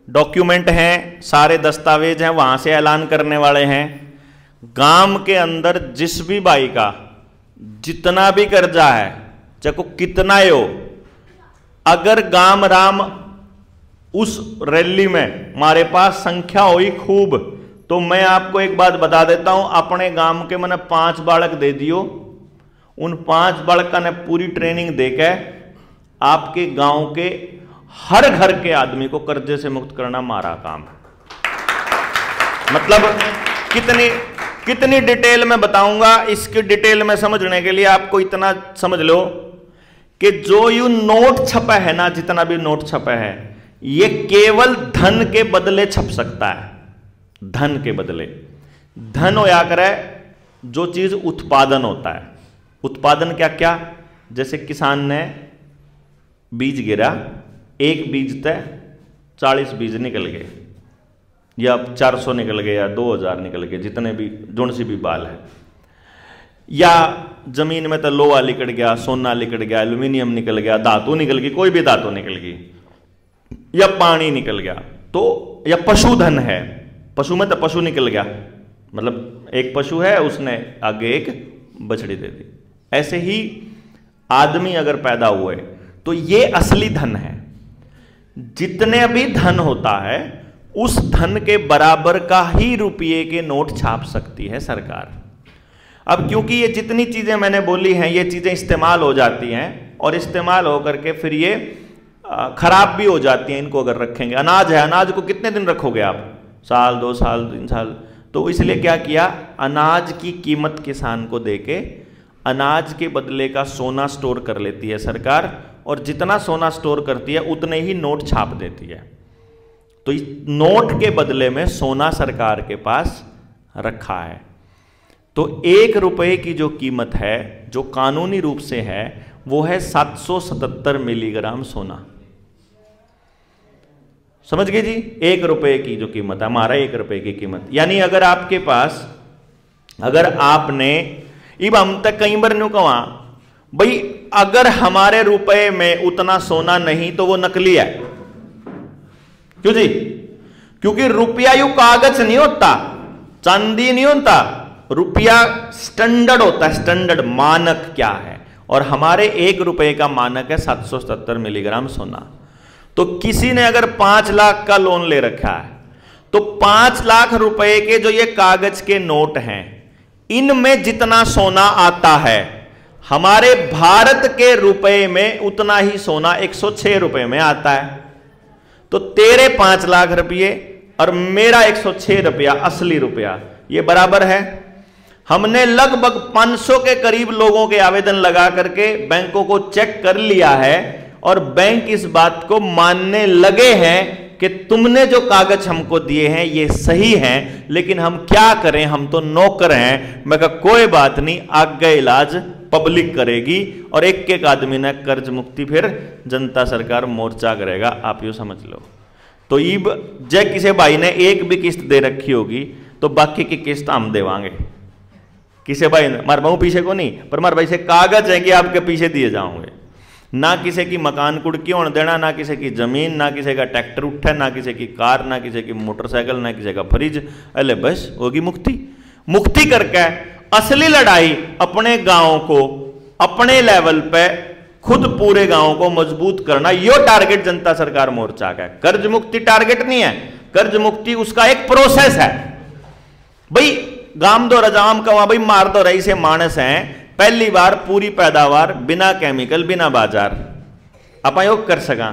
डॉक्यूमेंट हैं, सारे दस्तावेज हैं, वहां से ऐलान करने वाले हैं। गांव के अंदर जिस भी भाई का जितना भी कर्जा है, चाहे को कितना ही हो, अगर गांव राम उस रैली में हमारे पास संख्या हुई खूब, तो मैं आपको एक बात बता देता हूं, अपने गांव के मैंने 5 बालक दे दियो, उन 5 बालका ने पूरी ट्रेनिंग देकर आपके गांव के हर घर के आदमी को कर्जे से मुक्त करना हमारा काम है। मतलब कितनी डिटेल में बताऊंगा, इसकी डिटेल में समझने के लिए आपको इतना समझ लो कि जो यू नोट छपा है ना, जितना भी नोट छपा है, ये केवल धन के बदले छप सकता है। धन के बदले धन होया करे जो चीज उत्पादन होता है। उत्पादन क्या क्या? जैसे किसान ने बीज गिरा, एक बीज तय 40 बीज निकल गए, या 400 निकल गए, या 2000 निकल गए, जितने भी जोन सी भी बाल है। या जमीन में तो लोहा निकल गया, सोना निकल गया, एल्यूमिनियम निकल गया, धातु निकल गई, कोई भी धातु निकल गई, या पानी निकल गया, तो या पशुधन है, पशु में तो पशु निकल गया, मतलब एक पशु है, उसने आगे एक बछड़ी दे दी। ऐसे ही आदमी अगर पैदा हुए तो ये असली धन है। जितने भी धन होता है उस धन के बराबर का ही रुपये के नोट छाप सकती है सरकार। अब क्योंकि ये जितनी चीजें मैंने बोली हैं, ये चीजें इस्तेमाल हो जाती हैं, और इस्तेमाल होकर के फिर ये खराब भी हो जाती हैं इनको अगर रखेंगे। अनाज है, अनाज को कितने दिन रखोगे आप? साल, 2 साल, 3 साल। तो इसलिए क्या किया, अनाज की कीमत किसान को देके अनाज के बदले का सोना स्टोर कर लेती है सरकार, और जितना सोना स्टोर करती है उतने ही नोट छाप देती है। तो इस नोट के बदले में सोना सरकार के पास रखा है। तो 1 रुपए की जो कीमत है, जो कानूनी रूप से है, वो है 777 मिलीग्राम सोना। समझ गए जी? 1 रुपए की जो कीमत है, हमारा 1 रुपए की कीमत, यानी अगर आपके पास, अगर आपने इब हम तक कई बार न्यू कहा भाई, अगर हमारे रुपए में उतना सोना नहीं तो वो नकली है। क्यों जी? क्योंकि रुपया यू कागज नहीं होता, चांदी नहीं होता, रुपया स्टैंडर्ड होता है। स्टैंडर्ड मानक क्या है? और हमारे 1 रुपए का मानक है 777 मिलीग्राम सोना। तो किसी ने अगर 5 लाख का लोन ले रखा है, तो 5 लाख रुपए के जो ये कागज के नोट हैं, इनमें जितना सोना आता है, हमारे भारत के रुपए में उतना ही सोना 106 रुपए में आता है। तो तेरे 5 लाख रुपये और मेरा 106 रुपया असली रुपया, ये बराबर है। हमने लगभग 500 के करीब लोगों के आवेदन लगा करके बैंकों को चेक कर लिया है, और बैंक इस बात को मानने लगे हैं कि तुमने जो कागज हमको दिए हैं ये सही हैं, लेकिन हम क्या करें, हम तो नौकर हैं। मैं कहा कोई बात नहीं, आगे इलाज पब्लिक करेगी, और एक आदमी ने कर्ज मुक्ति फिर जनता सरकार मोर्चा करेगा, आप यो समझ लो। तो इब जय किसी भाई ने एक भी किस्त दे रखी होगी तो बाकी की किस्त हम देवांगे। किसी भाई ने, मार बहु पीछे को नहीं, पर मार भाई से कागज है कि आपके पीछे दिए जाओगे। ना किसी की मकान कुड़की होने देना, ना किसी की जमीन, ना किसी का ट्रैक्टर उठा, ना किसी की कार, ना किसी की मोटरसाइकिल, ना किसी का फ्रिज। अरे बस होगी मुक्ति। मुक्ति करके असली लड़ाई अपने गांव को अपने लेवल पे खुद पूरे गांव को मजबूत करना, यो टारगेट जनता सरकार मोर्चा का है। कर्ज मुक्ति टारगेट नहीं है, कर्ज मुक्ति उसका एक प्रोसेस है। भाई गांव दो रजाम का भाई मार दो रही से मानस हैं, पहली बार पूरी पैदावार बिना केमिकल बिना बाजार आप योग कर सका।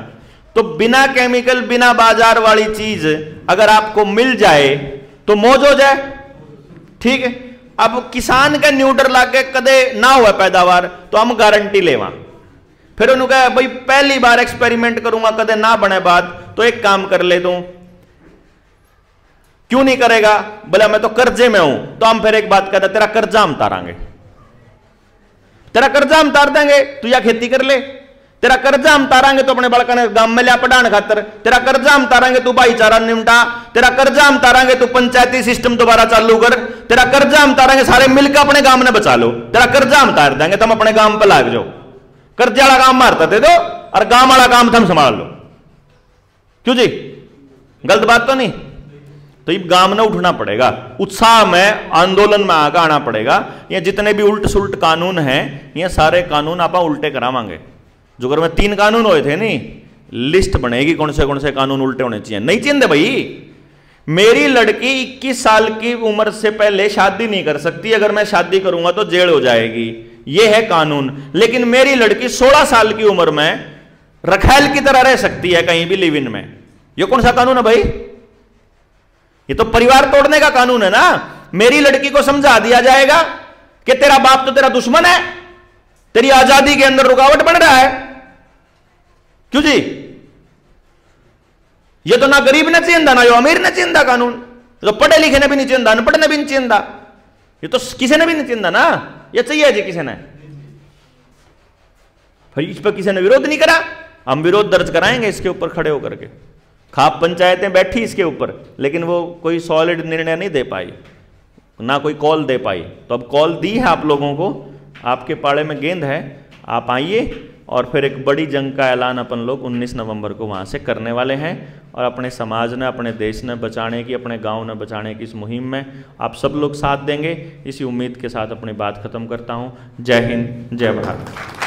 तो बिना केमिकल बिना बाजार वाली चीज अगर आपको मिल जाए तो मौज हो जाए, ठीक है। अब किसान का न्यूट्रल लाके कदे ना हुआ पैदावार तो हम गारंटी लेवा, फिर उन्होंने कहा भाई पहली बार एक्सपेरिमेंट करूंगा कदे ना बने बात, तो एक काम कर ले दूं, क्यों नहीं करेगा? बोला मैं तो कर्जे में हूं। तो हम फिर एक बात कहते, तेरा कर्जा हम उतारांगे, तेरा कर्जा हम उतार देंगे, तू या खेती कर ले। तेरा कर्जा हम उतारांगे तो अपने बड़का ने गांव में लिया पढ़ाने खातर। तेरा कर्जा हम उतारांगे तू भाईचारा निमटा। तेरा कर्जा हम उतारांगे तू पंचायती सिस्टम दोबारा चालू कर। तेरा कर्जा हम उतारांगे, सारे मिलकर अपने गांव ने बचा लो। तेरा कर्जा हम उतार देंगे, तुम अपने गांव पे लाग जाओ। कर्जे वाला काम मारता दे दो और गांव वाला काम तुम संभाल लो। क्यों जी? गलत बात तो नहीं? तो ये गांव में उठना पड़ेगा, उत्साह में, आंदोलन में आगे आना पड़ेगा। ये जितने भी उल्ट सुल्ट कानून हैं, ये सारे कानून आप उल्टे करावांगे। जो घर में 3 कानून हुए थे नहीं, लिस्ट बनेगी कौन से कानून उल्टे होने चाहिए। नहीं चाहिए भाई, मेरी लड़की 21 साल की उम्र से पहले शादी नहीं कर सकती, अगर मैं शादी करूंगा तो जेल हो जाएगी, यह है कानून। लेकिन मेरी लड़की 16 साल की उम्र में रखैल की तरह रह सकती है कहीं भी लिव इन में। यह कौन सा कानून है भाई? ये तो परिवार तोड़ने का कानून है ना। मेरी लड़की को समझा दिया जाएगा कि तेरा बाप तो तेरा दुश्मन है, तेरी आजादी के अंदर रुकावट बन रहा है। क्यों जी? ये तो ना गरीब ने चिंदा, ना जो अमीर ने चिंदा कानून। तो पढ़े लिखे ने भी नहीं चिंदा, अनपढ़ ने भी नहीं चिंदा, ये तो किसी ने भी नहीं चिंदा ना। ये चाहिए जी किसी ने, फिर इस पर किसी ने विरोध नहीं करा। हम विरोध दर्ज कराएंगे इसके ऊपर खड़े होकर के। खाप पंचायतें बैठी इसके ऊपर, लेकिन वो कोई सॉलिड निर्णय नहीं दे पाई, ना कोई कॉल दे पाई। तो अब कॉल दी है आप लोगों को, आपके पाड़े में गेंद है, आप आइए और फिर एक बड़ी जंग का ऐलान अपन लोग 19 नवंबर को वहाँ से करने वाले हैं। और अपने समाज ने, अपने देश ने बचाने की, अपने गांव ने बचाने की इस मुहिम में आप सब लोग साथ देंगे, इसी उम्मीद के साथ अपनी बात खत्म करता हूँ। जय हिंद, जय भारत।